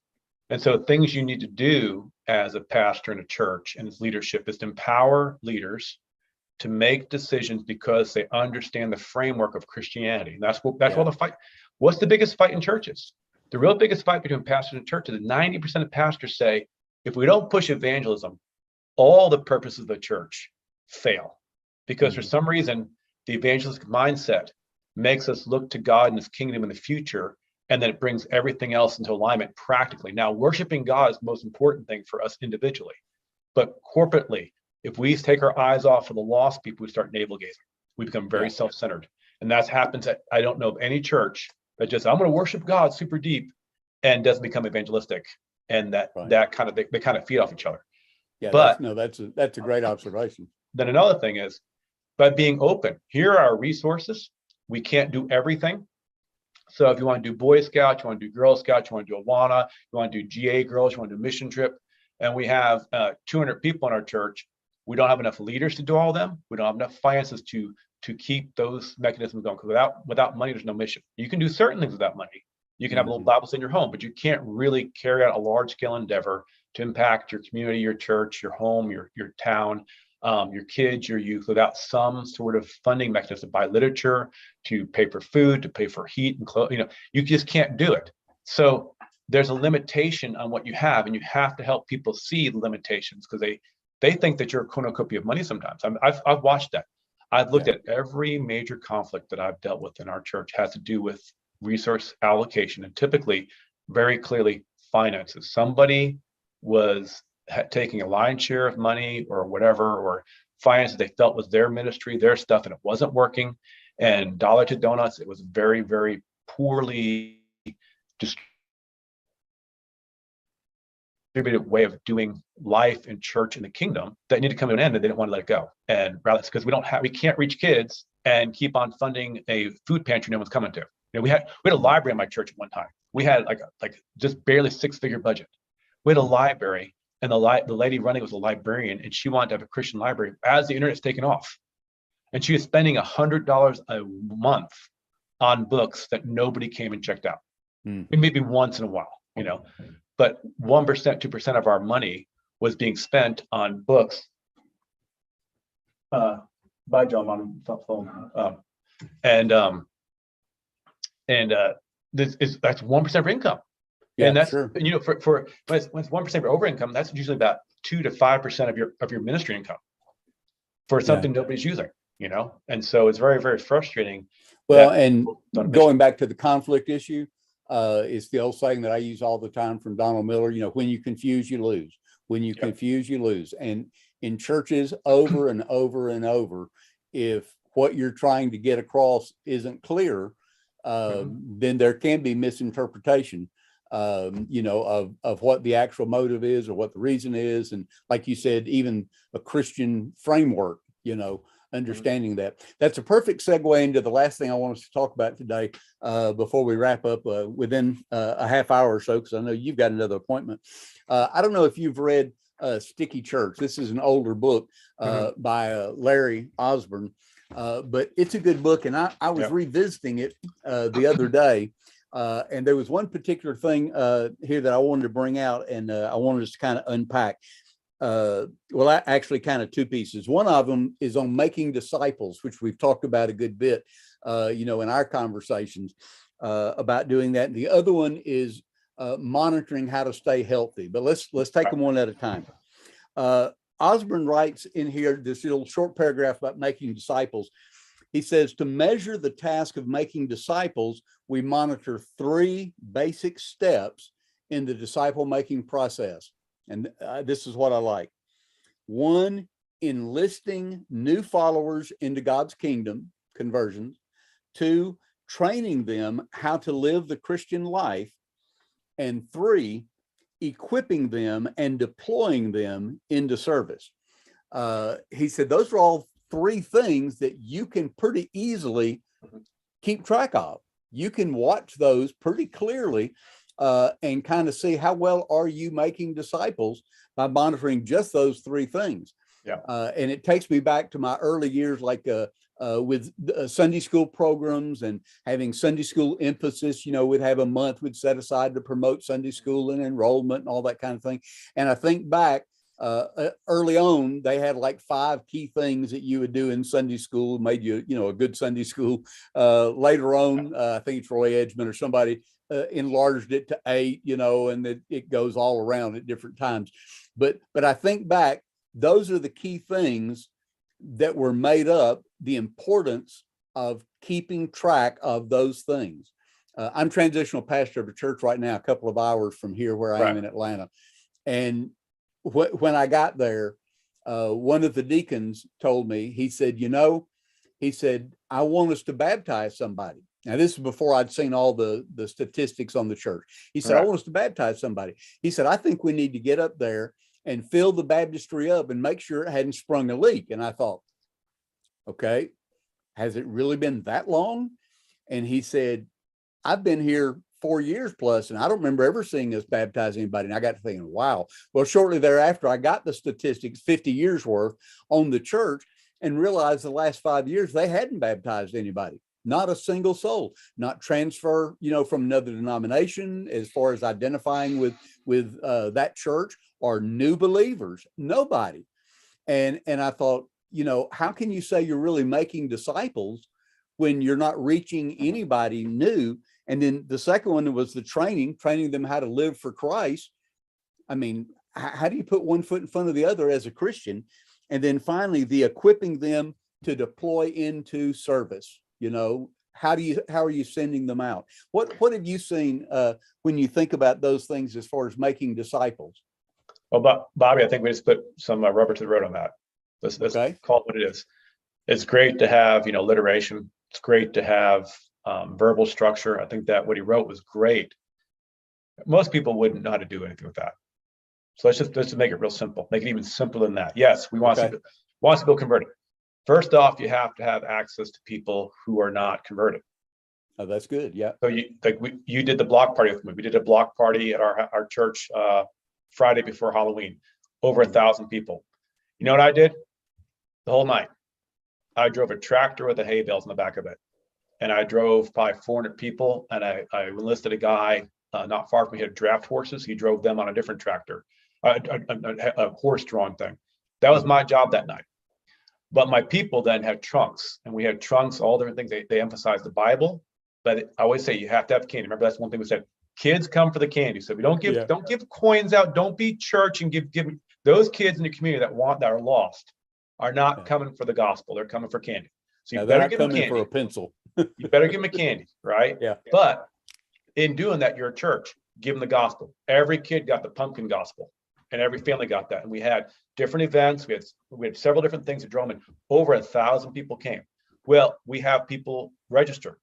And so things you need to do as a pastor in a church and as leadership is to empower leaders to make decisions because they understand the framework of Christianity. And that's what the fight. What's the biggest fight in churches? The real biggest fight between pastors and churches is 90% of pastors say, if we don't push evangelism, all the purposes of the church fail. Because for some reason, the evangelistic mindset makes us look to God and his kingdom in the future, and then it brings everything else into alignment practically. Now, worshiping God is the most important thing for us individually. But corporately, if we take our eyes off of the lost people, we start navel gazing. We become very self-centered. And that happens at, I don't know of any church that just, I'm going to worship God super deep and doesn't become evangelistic. And that kind of, they kind of feed off each other. Yeah, but that's a great observation. Then another thing is by being open. Here are our resources. We can't do everything. So if you want to do Boy Scouts, you want to do Girl Scouts, you want to do Awana, you want to do GA girls, you want to do mission trip, and we have 200 people in our church. We don't have enough leaders to do all of them. We don't have enough finances to keep those mechanisms going. Because without money, there's no mission. You can do certain things without money. You can have a little Bible study in your home, but you can't really carry out a large scale endeavor to impact your community, your church, your home, your town, your kids, your youth, without some sort of funding mechanism, to buy literature, to pay for food, to pay for heat and clothes. You just can't do it. So there's a limitation on what you have, and you have to help people see the limitations, because they think that you're a cornucopia of money sometimes. I've watched that. I've looked at every major conflict that I've dealt with in our church has to do with resource allocation, and typically very clearly finances. Somebody was taking a lion's share of money or whatever, or finances they felt was their ministry, their stuff, and it wasn't working. And dollar to donuts, it was very, very poorly distributed way of doing life in church in the kingdom that needed to come to an end, and they didn't want to let it go. And rather, it's because we can't reach kids and keep on funding a food pantry no one's coming to. We had a library in my church at one time. We had like just barely 6-figure budget. We had a library, and the lady running was a librarian, and she wanted to have a Christian library as the internet's taken off. And she was spending $100 a month on books that nobody came and checked out. Maybe once in a while, but 1%, 2% of our money was being spent on books. Bye, John, on the phone. That's 1% of income. Yeah, and that's sure. For when it's 1% of over income, that's usually about 2 to 5% of your ministry income for something nobody's using. And so it's very, very frustrating. Well, and going back to the conflict issue, it's the old saying that I use all the time from Donald Miller. When you confuse, you lose. When you confuse, you lose. And in churches, over and over and over, if what you're trying to get across isn't clear, then there can be misinterpretation, of what the actual motive is or what the reason is. And like you said, even a Christian framework, understanding that. That's a perfect segue into the last thing I want us to talk about today, before we wrap up within a half hour or so, because I know you've got another appointment. I don't know if you've read Sticky Church. This is an older book by Larry Osborne, but it's a good book. And I was revisiting it the other day, and there was one particular thing here that I wanted to bring out, and I wanted us to kind of unpack. well, actually kind of two pieces. One of them is on making disciples, which we've talked about a good bit, in our conversations about doing that. And the other one is monitoring how to stay healthy. But let's take them one at a time. Osborne writes in here this little short paragraph about making disciples. He says, to measure the task of making disciples, we monitor 3 basic steps in the disciple-making process. And this is what I like. 1, enlisting new followers into God's kingdom, conversions. 2, training them how to live the Christian life. And 3, equipping them and deploying them into service. He said, those are all 3 things that you can pretty easily keep track of. You can watch those pretty clearly and kind of see how well are you making disciples by monitoring just those 3 things. Yeah. And it takes me back to my early years, like with Sunday school programs and having Sunday school emphasis. We'd have a month we'd set aside to promote Sunday school and enrollment and all that kind of thing. And I think back early on, they had like 5 key things that you would do in Sunday school, made you, a good Sunday school. Later on, I think it's Roy Edgman or somebody enlarged it to 8, and it goes all around at different times. But I think back, those are the key things that were made up, the importance of keeping track of those things. I'm transitional pastor of a church right now, a couple of hours from here where I am in Atlanta. And when I got there, one of the deacons told me, he said, I want us to baptize somebody. Now, this is before I'd seen all the statistics on the church. He said, I want us to baptize somebody. He said, I think we need to get up there and fill the baptistry up and make sure it hadn't sprung a leak. And I thought, okay, has it really been that long? And he said, I've been here 4 years plus, and I don't remember ever seeing us baptize anybody. And I got to thinking, wow. Well, shortly thereafter, I got the statistics, 50 years worth on the church, and realized the last 5 years, they hadn't baptized anybody. Not a single soul, not transfer, from another denomination as far as identifying with that church or new believers, nobody. And I thought, how can you say you're really making disciples when you're not reaching anybody new? And then the second one was the training them how to live for Christ. I mean, how do you put one foot in front of the other as a Christian? And then finally, the equipping them to deploy into service. How are you sending them out? What have you seen when you think about those things as far as making disciples? Well, Bobby, I think we just put some rubber to the road on that. Let's call it what it is. It's great to have, alliteration. It's great to have verbal structure. I think that what he wrote was great. Most people wouldn't know how to do anything with that. So let's just make it real simple. Make it even simpler than that. Yes, we want to see people converted. First off, you have to have access to people who are not converted. Oh, that's good. Yeah. So you did the block party with me. We did a block party at our church Friday before Halloween. Over 1,000 people. You know what I did? The whole night. I drove a tractor with the hay bales in the back of it. And I drove probably 400 people. And I enlisted a guy not far from me. He had draft horses. He drove them on a different tractor, a horse-drawn thing. That was my job that night. But my people then had trunks, and we had trunks, all different things. They emphasized the Bible, but I always say you have to have candy. Remember, that's one thing we said. Kids come for the candy. So we don't give coins out. Don't be church and give those kids in the community that are lost are not coming for the gospel. They're coming for candy. So you better give them candy. For a pencil. You better give them a candy, right? Yeah. But in doing that, you're a church. Give them the gospel. Every kid got the pumpkin gospel, and every family got that. And we had different events. We had several different things that drew them in. Over 1,000 people came. Well, we have people register.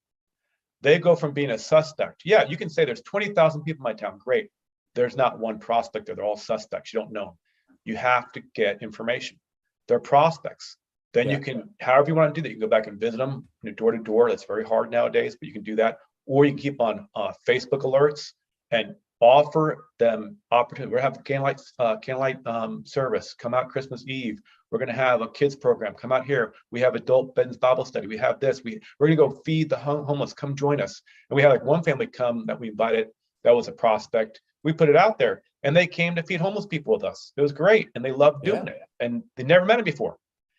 They go from being a suspect. Yeah, you can say there's 20,000 people in my town. Great. There's not one prospect there. They're all suspects. You don't know them. You have to get information. They're prospects. Then you can, however you want to do that, you can go back and visit them door to door. That's very hard nowadays, but you can do that. Or you can keep on Facebook alerts and offer them opportunity. We're going to have candlelight service. Come out Christmas Eve. We're going to have a kids program. Come out here. We have adult Ben's Bible study. We have this. We're going to go feed the homeless. Come join us. And we had one family come that we invited. That was a prospect. We put it out there. And they came to feed homeless people with us. It was great. And they loved doing it. And they never met him before.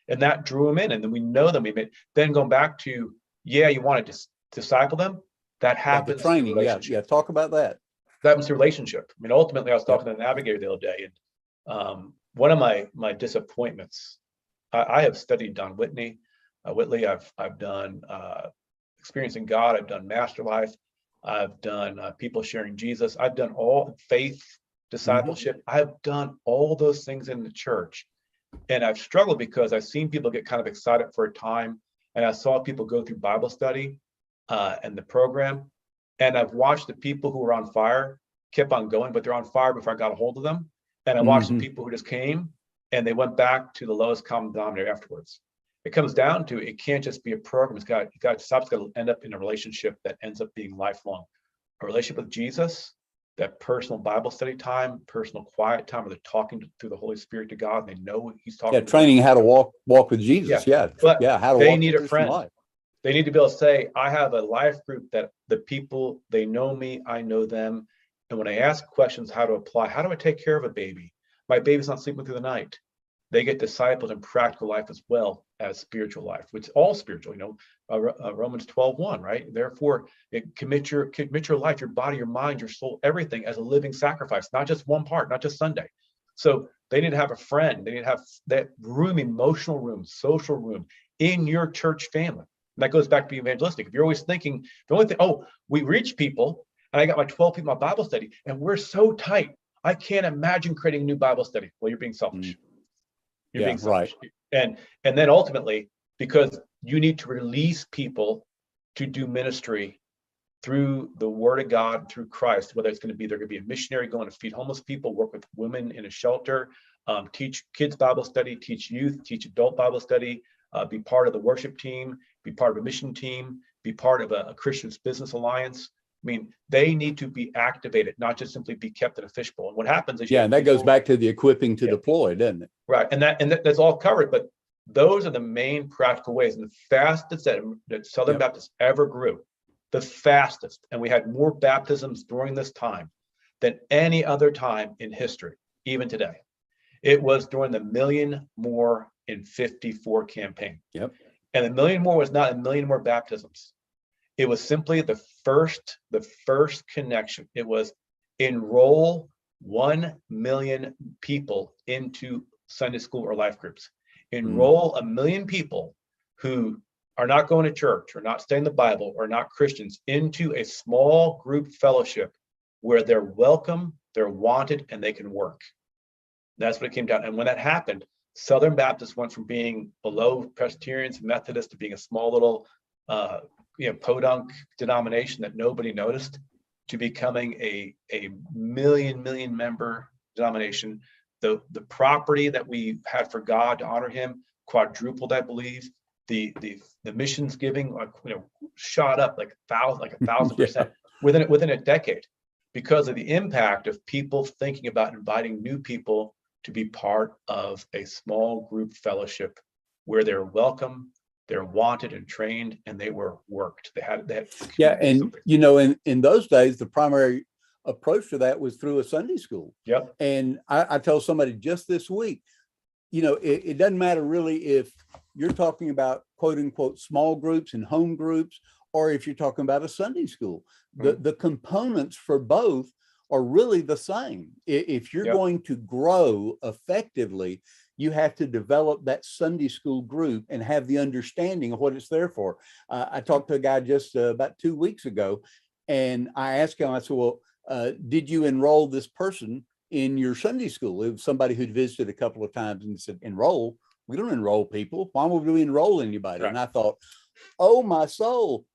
And that drew them in. And then we know them. Then going back to, you want to disciple them. That happens the training. Through Talk about that. That happens through relationship. I mean, ultimately, I was talking to the navigator the other day. And one of my disappointments, I have studied Don Whitley. I've done Experiencing God. I've done Master Life. I've done People Sharing Jesus. I've done all faith, discipleship. I've done all those things in the church. And I've struggled because I've seen people get kind of excited for a time. And I saw people go through Bible study and the program. And I've watched the people who were on fire kept on going, but they're on fire before I got a hold of them. And I watched the people who just came and they went back to the lowest common denominator afterwards. It comes down to, it can't just be a program. It's got to end up in a relationship that ends up being lifelong. A relationship with Jesus, that personal Bible study time, personal quiet time, where they're talking through the Holy Spirit to God, and they know what He's talking. Training how to walk with Jesus. But how to they walk need a friend. life. They need to be able to say, I have a life group that the people, they know me, I know them. And when I ask questions, how to apply, how do I take care of a baby? My baby's not sleeping through the night. They get discipled in practical life as well as spiritual life, which is all spiritual, Romans 12:1, right? Therefore, commit your life, your body, your mind, your soul, everything as a living sacrifice, not just one part, not just Sunday. So they need to have a friend. They need to have that room, emotional room, social room in your church family. And that goes back to being evangelistic. If you're always thinking, the only thing, we reach people, and I got my 12 people in my Bible study, and we're so tight, I can't imagine creating a new Bible study. Well, you're being selfish. You're being selfish. Right. And then ultimately, because you need to release people to do ministry through the Word of God, through Christ, whether they're going to be a missionary going to feed homeless people, work with women in a shelter, teach kids Bible study, teach youth, teach adult Bible study, be part of the worship team, be part of a mission team, be part of a Christians Business Alliance. I mean, they need to be activated, not just simply be kept in a fishbowl. And what happens is, and that goes back to the equipping to deploy, doesn't it? Right, and that's all covered. But those are the main practical ways. And the fastest that Southern Baptists ever grew, the fastest, and we had more baptisms during this time than any other time in history, even today. It was during the Million More in 54 campaign. Yep. And the Million More was not a million more baptisms. It was simply the first connection. It was enroll 1 million people into Sunday school or life groups. Enroll 1 million people who are not going to church or not studying the Bible or not Christians into a small group fellowship where they're welcome, they're wanted, and they can work. That's what it came down. And when that happened, Southern Baptists went from being below Presbyterians, Methodists, to being a small little podunk denomination that nobody noticed, to becoming a million member denomination. The property that we had for God to honor Him quadrupled, I believe. The missions giving shot up like 1,000% within a decade, because of the impact of people thinking about inviting new people to be part of a small group fellowship where they're welcome, they're wanted and trained, and they were worked. They had and in those days, the primary approach to that was through a Sunday school. Yep. And I told somebody just this week, it doesn't matter really if you're talking about quote unquote small groups and home groups, or if you're talking about a Sunday school. The components for both are really the same. If you're going to grow effectively, you have to develop that Sunday school group and have the understanding of what it's there for. I talked to a guy just about 2 weeks ago, and I asked him, I said, well, did you enroll this person in your Sunday school? It was somebody who'd visited a couple of times, and he said, enroll? We don't enroll people. Why would we enroll anybody? Right. And I thought, oh, my soul,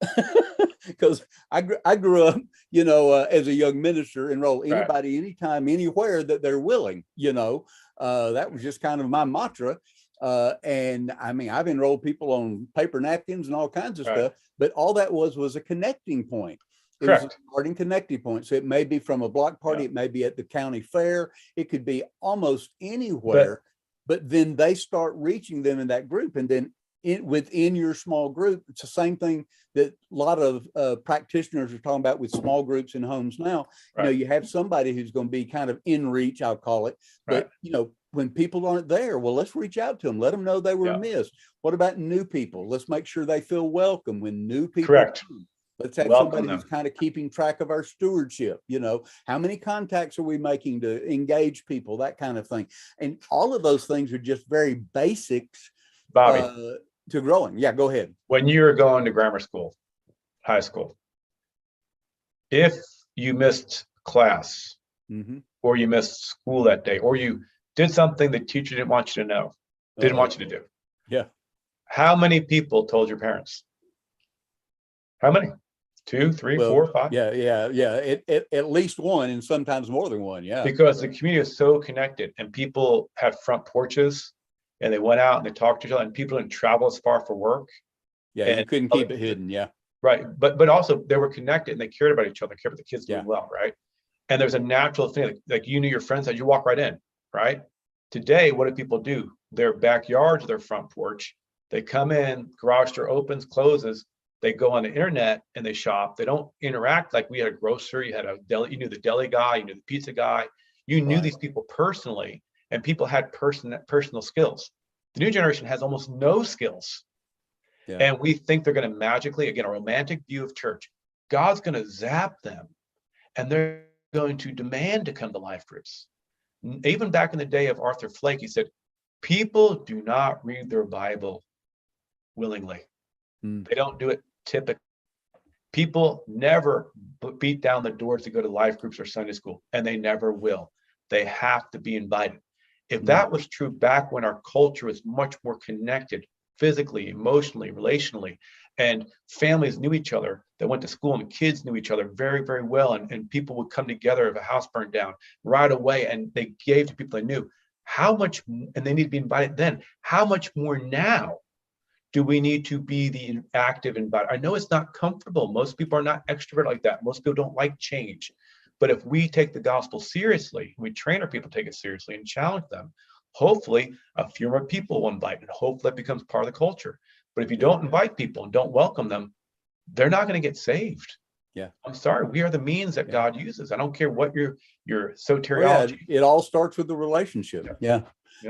because I grew up, as a young minister, enroll anybody, anytime, anywhere that they're willing, that was just kind of my mantra. And I mean, I've enrolled people on paper napkins and all kinds of stuff, but all that was a connecting point. It was a starting connecting point. So it may be from a block party, it may be at the county fair, it could be almost anywhere, but then they start reaching them in that group. And then within your small group. It's the same thing that a lot of practitioners are talking about with small groups in homes now. Right. You have somebody who's going to be kind of in reach, I'll call it, but right. When people aren't there, well, let's reach out to them, let them know they were missed. What about new people? Let's make sure they feel welcome when new people Correct. come. Let's have Welcome somebody them. who's kind of keeping track of our stewardship. How many contacts are we making to engage people, that kind of thing. And all of those things are just very basics, Bobby, to growing. Yeah, go ahead. When you were going to grammar school, high school, if you missed class or you missed school that day, or you did something the teacher didn't want you to know, didn't want you to do. Yeah. How many people told your parents? How many? 2, 3, 4, 5? Yeah. At least one, and sometimes more than one. Yeah. Because the community is so connected, and people have front porches, and they went out and they talked to each other, and people didn't travel as far for work. Yeah, and you couldn't keep it hidden. Yeah. Right. But also they were connected, and they cared about each other, cared about the kids doing well, right? And there's a natural thing, like you knew your friends that you walk right in, right? Today, what do people do? Their backyards, their front porch, they come in, garage door opens, closes, they go on the internet and they shop. They don't interact like we had a grocer, you had a deli, you knew the deli guy, you knew the pizza guy, you knew these people personally, and people had personal skills. The new generation has almost no skills. Yeah. And we think they're going to magically, again, a romantic view of church, God's going to zap them and they're going to demand to come to life groups. Even back in the day of Arthur Flake, he said, people do not read their Bible willingly. They don't do it typically. People never beat down the doors to go to life groups or Sunday school, and they never will. They have to be invited. If that was true back when our culture was much more connected, physically, emotionally, relationally, and families knew each other that went to school, and kids knew each other very, very well, and people would come together if a house burned down right away, and they gave to people they knew. How much, and they need to be invited then, how much more now do we need to be the active invite? I know it's not comfortable. Most people are not extrovert like that. Most people don't like change. But if we take the gospel seriously, we train our people to take it seriously and challenge them, hopefully a few more people will invite, and hopefully that becomes part of the culture. But if you don't invite people and don't welcome them, they're not going to get saved. Yeah. I'm sorry. We are the means that God uses. I don't care what your soteriology. It all starts with the relationship. Yeah.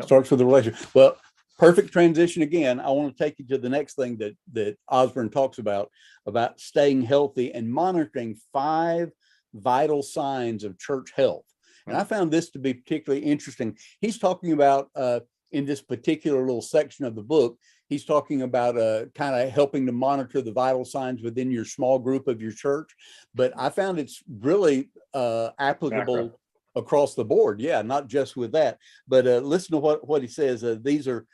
Starts with the relationship. Well, perfect transition again. I want to take you to the next thing that Osborne talks about staying healthy and monitoring 5 vital signs of church health. And I found this to be particularly interesting. He's talking about in this particular little section of the book, he's talking about kind of helping to monitor the vital signs within your small group of your church. But I found it's really applicable across the board. Yeah, not just with that. But listen to what he says. These are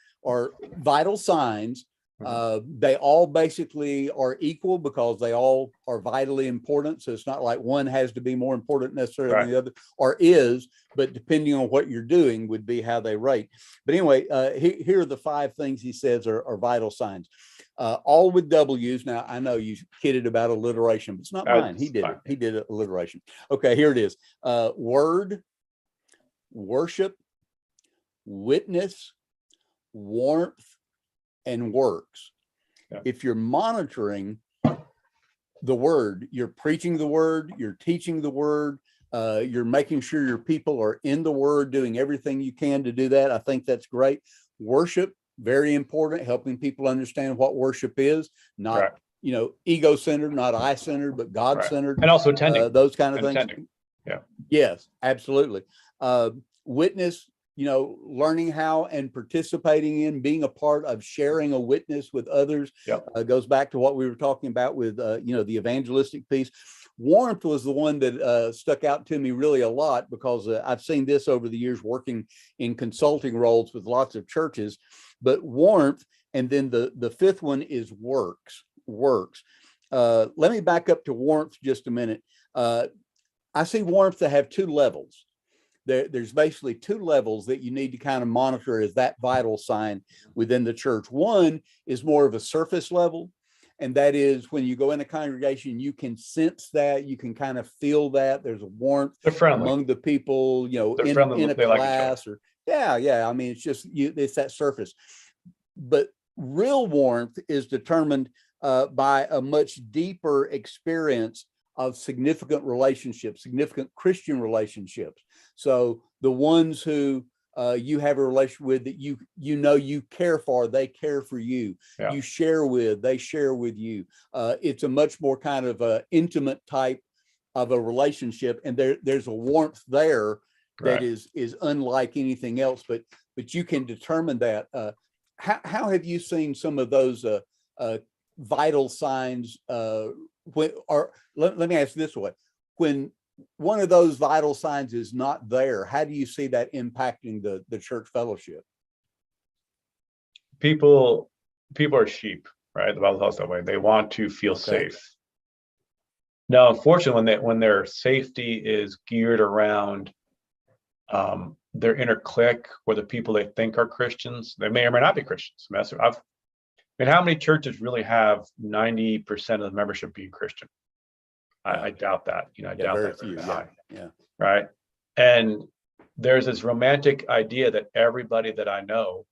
vital signs. They all basically are equal because they all are vitally important. So it's not like one has to be more important necessarily than the other, or is, but depending on what you're doing would be how they rate. But anyway, here are the 5 things he says are vital signs. All with W's. Now, I know you kidded about alliteration, but it's not mine. He did it. He did alliteration. Okay, here it is. Word, worship, witness, warmth, and works. If you're monitoring the word, you're preaching the word, you're teaching the word, you're making sure your people are in the word, doing everything you can to do that. I think that's great. Worship, very important, helping people understand what worship is, not ego-centered, not I-centered, but God-centered. And also attending. Those kind of things. Attending. Yeah. Yes, absolutely. Witness, learning how and participating in, being a part of sharing a witness with others. Goes back to what we were talking about with, the evangelistic piece. Warmth was the one that stuck out to me really a lot because I've seen this over the years working in consulting roles with lots of churches. But warmth, and then the 5th one is works. Let me back up to warmth just a minute. I see warmth to have 2 levels. There's basically 2 levels that you need to kind of monitor as that vital sign within the church. One is more of a surface level, and that is when you go in a congregation, you can sense that, you can kind of feel that there's a warmth among the people, in a class, or I mean, it's just it's that surface. But real warmth is determined by a much deeper experience of significant relationships, significant Christian relationships. So the ones who you have a relation with that you know you care for, they care for you. Yeah. You share with, they share with you. It's a much more kind of intimate type of a relationship, and there's a warmth there that is unlike anything else. But you can determine that. How have you seen some of those vital signs? Let me ask this way: when one of those vital signs is not there, how do you see that impacting the church fellowship? People are sheep, right? The Bible tells us that way. They want to feel safe. Now, unfortunately, when their safety is geared around their inner clique or the people they think are Christians, they may or may not be Christians. How many churches really have 90% of the membership being Christian? I doubt that. I doubt that's very high. Yeah. Right. And there's this romantic idea that everybody that I know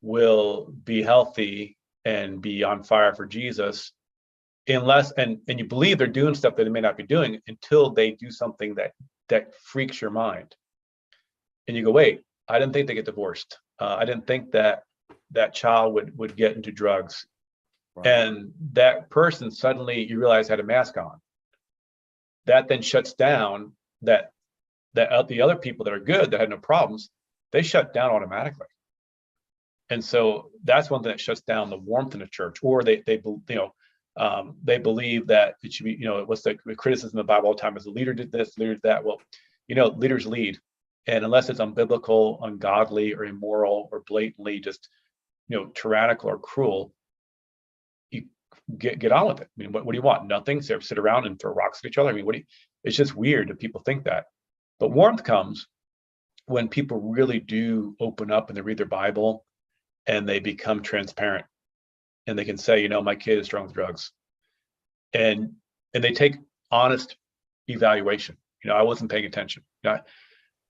will be healthy and be on fire for Jesus, unless and you believe they're doing stuff that they may not be doing until they do something that freaks your mind. And you go, wait, I didn't think they get divorced. I didn't think that child would get into drugs. Right. And that person suddenly you realize had a mask on. That then shuts down that the other people that are good, that had no problems, they shut down automatically. And so that's one thing that shuts down the warmth in the church. Or they believe that it should be, what's the criticism of the Bible all the time is the leader did this, leader did that. Well, leaders lead. And unless it's unbiblical, ungodly, or immoral, or blatantly just, tyrannical or cruel, you get on with it. I mean, what do you want? Nothing. So sit around and throw rocks at each other. I mean, it's just weird that people think that. But warmth comes when people really do open up and they read their Bible and they become transparent. And they can say, my kid is strung with drugs. And they take honest evaluation. I wasn't paying attention.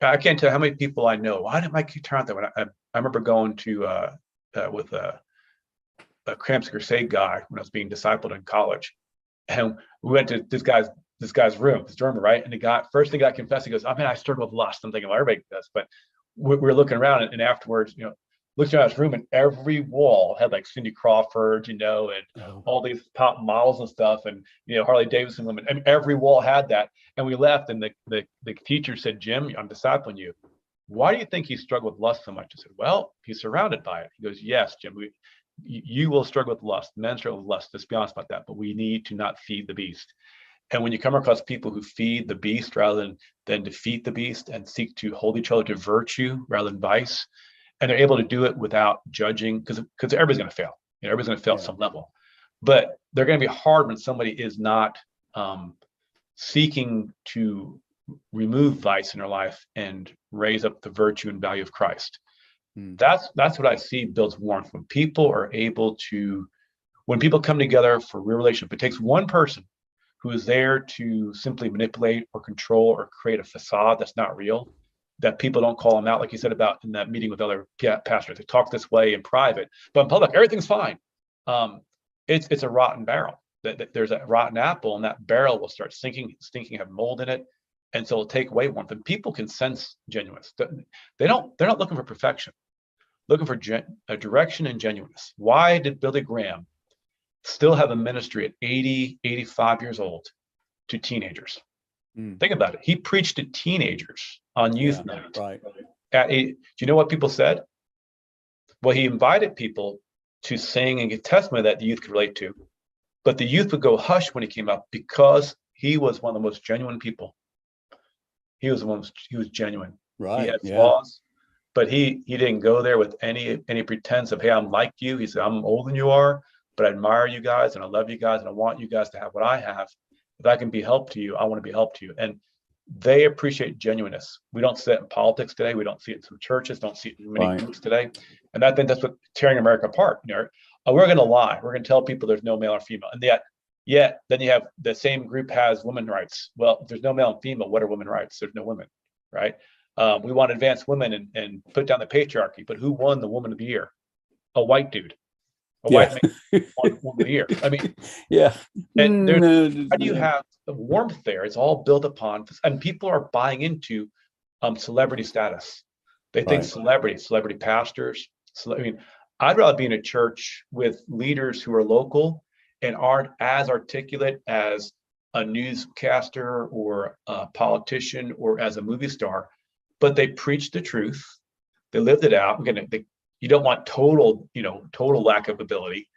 I can't tell how many people I know. Why did my kid turn out that way? I remember going to with a Cramps Crusade guy when I was being discipled in college, and we went to this guy's room, his dorm room, right? And first thing I confessed, he goes, "Oh man, I struggle with lust." I'm thinking, well, everybody does, but we're looking around, and afterwards, looked around his room, and every wall had like Cindy Crawford, and all these top models and stuff, and Harley Davidson women, and every wall had that. And we left, and the teacher said, "Jim, I'm discipling you. Why do you think he struggled with lust so much?" I said, "Well, he's surrounded by it." He goes, "Yes, Jim, you will struggle with lust. Men struggle with lust. Let's be honest about that. But we need to not feed the beast." And when you come across people who feed the beast rather than defeat the beast and seek to hold each other to virtue rather than vice, and they're able to do it without judging, because everybody's going to fail. Everybody's going to fail at some level. But they're going to be hard when somebody is not seeking to remove vice in their life and raise up the virtue and value of Christ. That's what I see builds warmth. When people come together for real relationship, it takes one person who is there to simply manipulate or control or create a facade that's not real, that people don't call them out, like you said about in that meeting with other pastors. They talk this way in private, but in public, everything's fine. It's a rotten barrel. There's a rotten apple, and that barrel will start stinking, have mold in it, and so it'll take away warmth. And people can sense genuineness. They're not looking for perfection, looking for a direction and genuineness. Why did Billy Graham still have a ministry at 80, 85 years old to teenagers? Think about it. He preached to teenagers on youth night. Right. Do you know what people said? Well, he invited people to sing and give testimony that the youth could relate to, but the youth would go hush when he came up because he was one of the most genuine people. He was genuine. Right. He had flaws, but he didn't go there with any pretense of, hey, I'm like you. He said, I'm older than you are, but I admire you guys and I love you guys and I want you guys to have what I have. If I can be help to you, I want to be help to you. And they appreciate genuineness. We don't see it in politics today. We don't see it in some churches, don't see it in many groups today. And I think that's what's tearing America apart. We're going to lie. We're going to tell people there's no male or female. And yet then you have the same group has women's rights. Well, if there's no male and female, what are women's rights? There's no women, right? We want to advance women and put down the patriarchy. But who won the Woman of the Year? A white dude. My Yeah. wife makes one a year. I mean, Yeah. and there's No, how do you have the warmth there? It's all built upon, and people are buying into celebrity status. They think right. celebrity pastors. I mean, I'd rather be in a church with leaders who are local and aren't as articulate as a newscaster or a politician or as a movie star, but they preach the truth. They lived it out. Again, you don't want total lack of ability,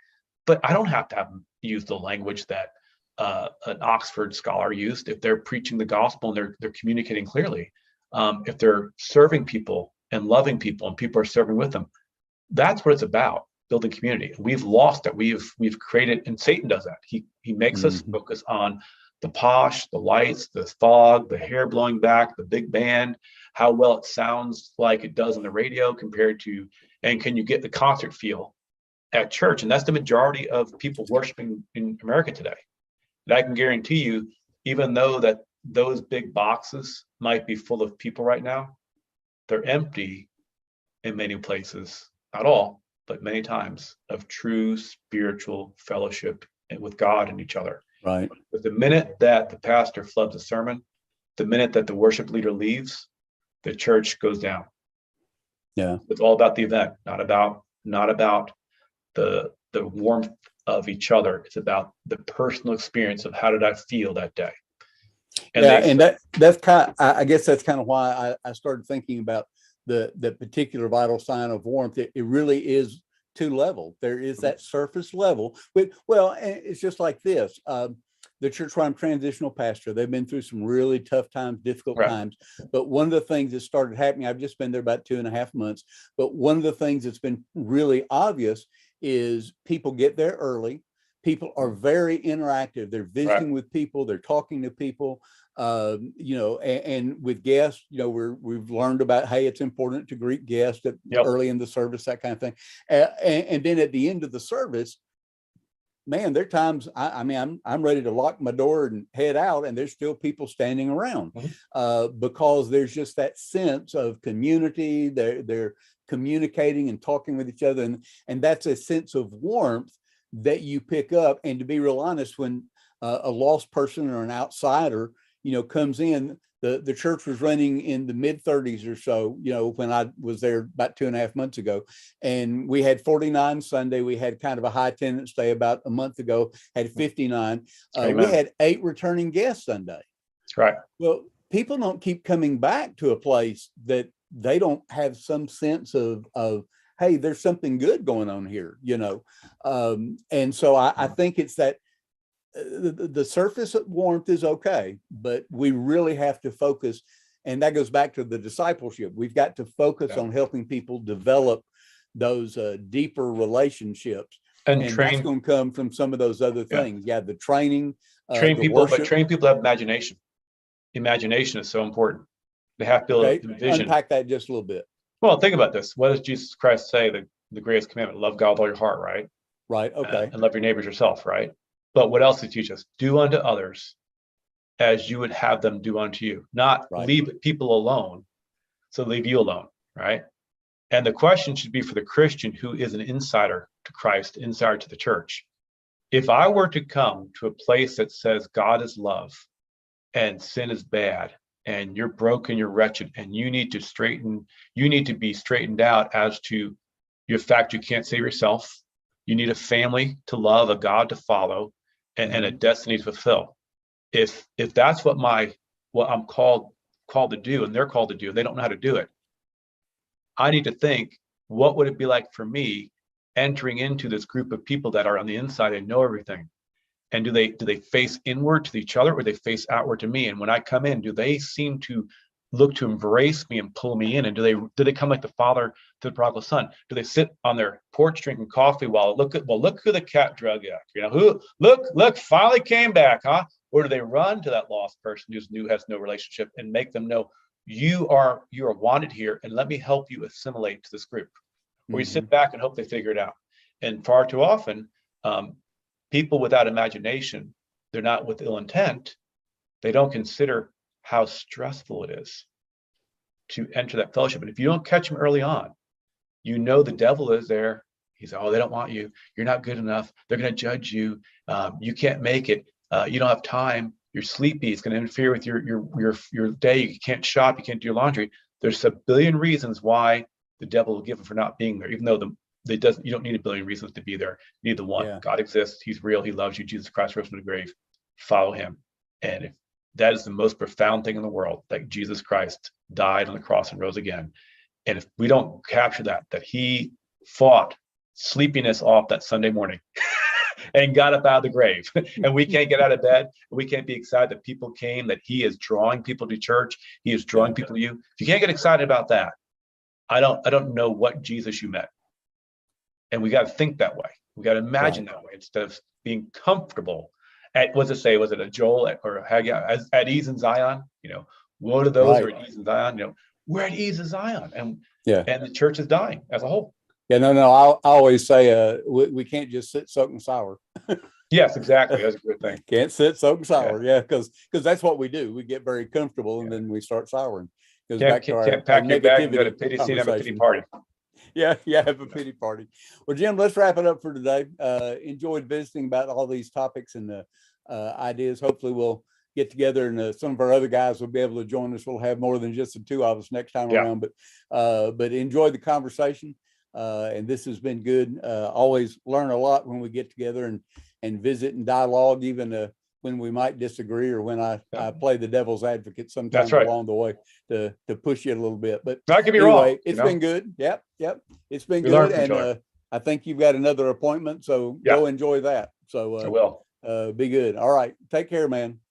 but I don't have to have them use the language that an Oxford scholar used. If they're preaching the gospel and they're communicating clearly, if they're serving people and loving people and people are serving with them, that's what it's about, building community. We've lost it. We've created, and Satan does that. He makes us focus on the posh, the lights, the fog, the hair blowing back, the big band, how well it sounds like it does on the radio compared to, and can you get the concert feel at church? And that's the majority of people worshiping in America today. And I can guarantee you, even though that those big boxes might be full of people right now, they're empty in many places, not all, but many times, of true spiritual fellowship with God and each other. Right. But the minute that the pastor flubs a sermon, the minute that the worship leader leaves, the church goes down. Yeah. It's all about the event, not about the warmth of each other. It's about the personal experience of how did I feel that day. And that's kind of, I guess that's kind of why I started thinking about the particular vital sign of warmth. It really is two level. There is that surface level. Well, it's just like this. The church where I'm transitional pastor, they've been through some really tough times, difficult times. But one of the things that started happening, I've just been there about 2.5 months. But one of the things that's been really obvious is people get there early. People are very interactive. They're visiting with people. They're talking to people. And with guests, we've learned about, hey, it's important to greet guests early in the service, that kind of thing. And then at the end of the service, man, there are times I'm ready to lock my door and head out, and there's still people standing around because there's just that sense of community. They're communicating and talking with each other, and that's a sense of warmth that you pick up. And to be real honest, when a lost person or an outsider comes in, the church was running in the mid-30s or so, when I was there about 2.5 months ago, and we had 49 Sunday. We had kind of a high attendance day about a month ago, had 59. We had 8 returning guests Sunday. Right. Well, people don't keep coming back to a place that they don't have some sense of hey, there's something good going on here, and so I think it's that the surface warmth is okay, but we really have to focus, and that goes back to the discipleship. We've got to focus on helping people develop those deeper relationships, and that's going to come from some of those other things. The training, train the people, worship. but train people to have imagination. Imagination is so important. They have to envision. Unpack that just a little bit. Well, think about this. What does Jesus Christ say? The greatest commandment: love God with all your heart, right? Right. Okay. And love your neighbors yourself, right? But what else did he teach us? Do unto others as you would have them do unto you. Not leave people alone, so leave you alone, right? And the question should be for the Christian who is an insider to Christ, insider to the church. If I were to come to a place that says God is love and sin is bad, and you're broken, you're wretched, and you need to be straightened out as to your fact you can't save yourself. You need a family to love, a God to follow, and a destiny to fulfill. If that's what I'm called to do, and they're called to do, they don't know how to do it. I need to think, what would it be like for me entering into this group of people that are on the inside and know everything? And do they face inward to each other, or they face outward to me? And when I come in, do they seem to look to embrace me and pull me in? And do they come like the father to the prodigal son? Do they sit on their porch drinking coffee while look who the cat drug out? Who look finally came back, huh? Or do they run to that lost person who has no relationship and make them know you are wanted here, and let me help you assimilate to this group? Or you sit back and hope they figure it out. And far too often, people without imagination, they're not with ill intent. They don't consider how stressful it is to enter that fellowship. And if you don't catch them early on, the devil is there. He said, oh, they don't want you. You're not good enough. They're going to judge you. You can't make it. You don't have time. You're sleepy. It's going to interfere with your day. You can't shop. You can't do your laundry. There's a billion reasons why the devil will give him for not being there, even though you don't need a billion reasons to be there. You need the one. God exists. He's real. He loves you. Jesus Christ rose from the grave. Follow him. And if that is the most profound thing in the world, that Jesus Christ died on the cross and rose again. And if we don't capture that he fought sleepiness off that Sunday morning and got up out of the grave, and we can't get out of bed, we can't be excited that people came, that he is drawing people to church, he is drawing people to you. If you can't get excited about that, I don't know what Jesus you met. And we got to think that way. We got to imagine that way instead of being comfortable at, what's it say? Was it a Joel or Haggai at ease in Zion? Woe to those who are at ease in Zion. We're at ease in Zion, and the church is dying as a whole. Yeah, no. I always say we can't just sit soak and sour. Yes, exactly. That's a good thing. Can't sit soak and sour. Because that's what we do. We get very comfortable and then we start souring. Can't pack your bag and go to pity scene, have a pity party. Yeah, have a pity party. Well, Jim, let's wrap it up for today. Enjoyed visiting about all these topics and ideas. Hopefully we'll get together and some of our other guys will be able to join us. We'll have more than just the two of us next time around, but enjoy the conversation. And this has been good. Always learn a lot when we get together and visit and dialogue, even when we might disagree or when I play the devil's advocate sometimes along the way to push you a little bit. But I could be wrong. It's been good. Yep. It's been good. And I think you've got another appointment, so go enjoy that. So I will. Be good. All right. Take care, man.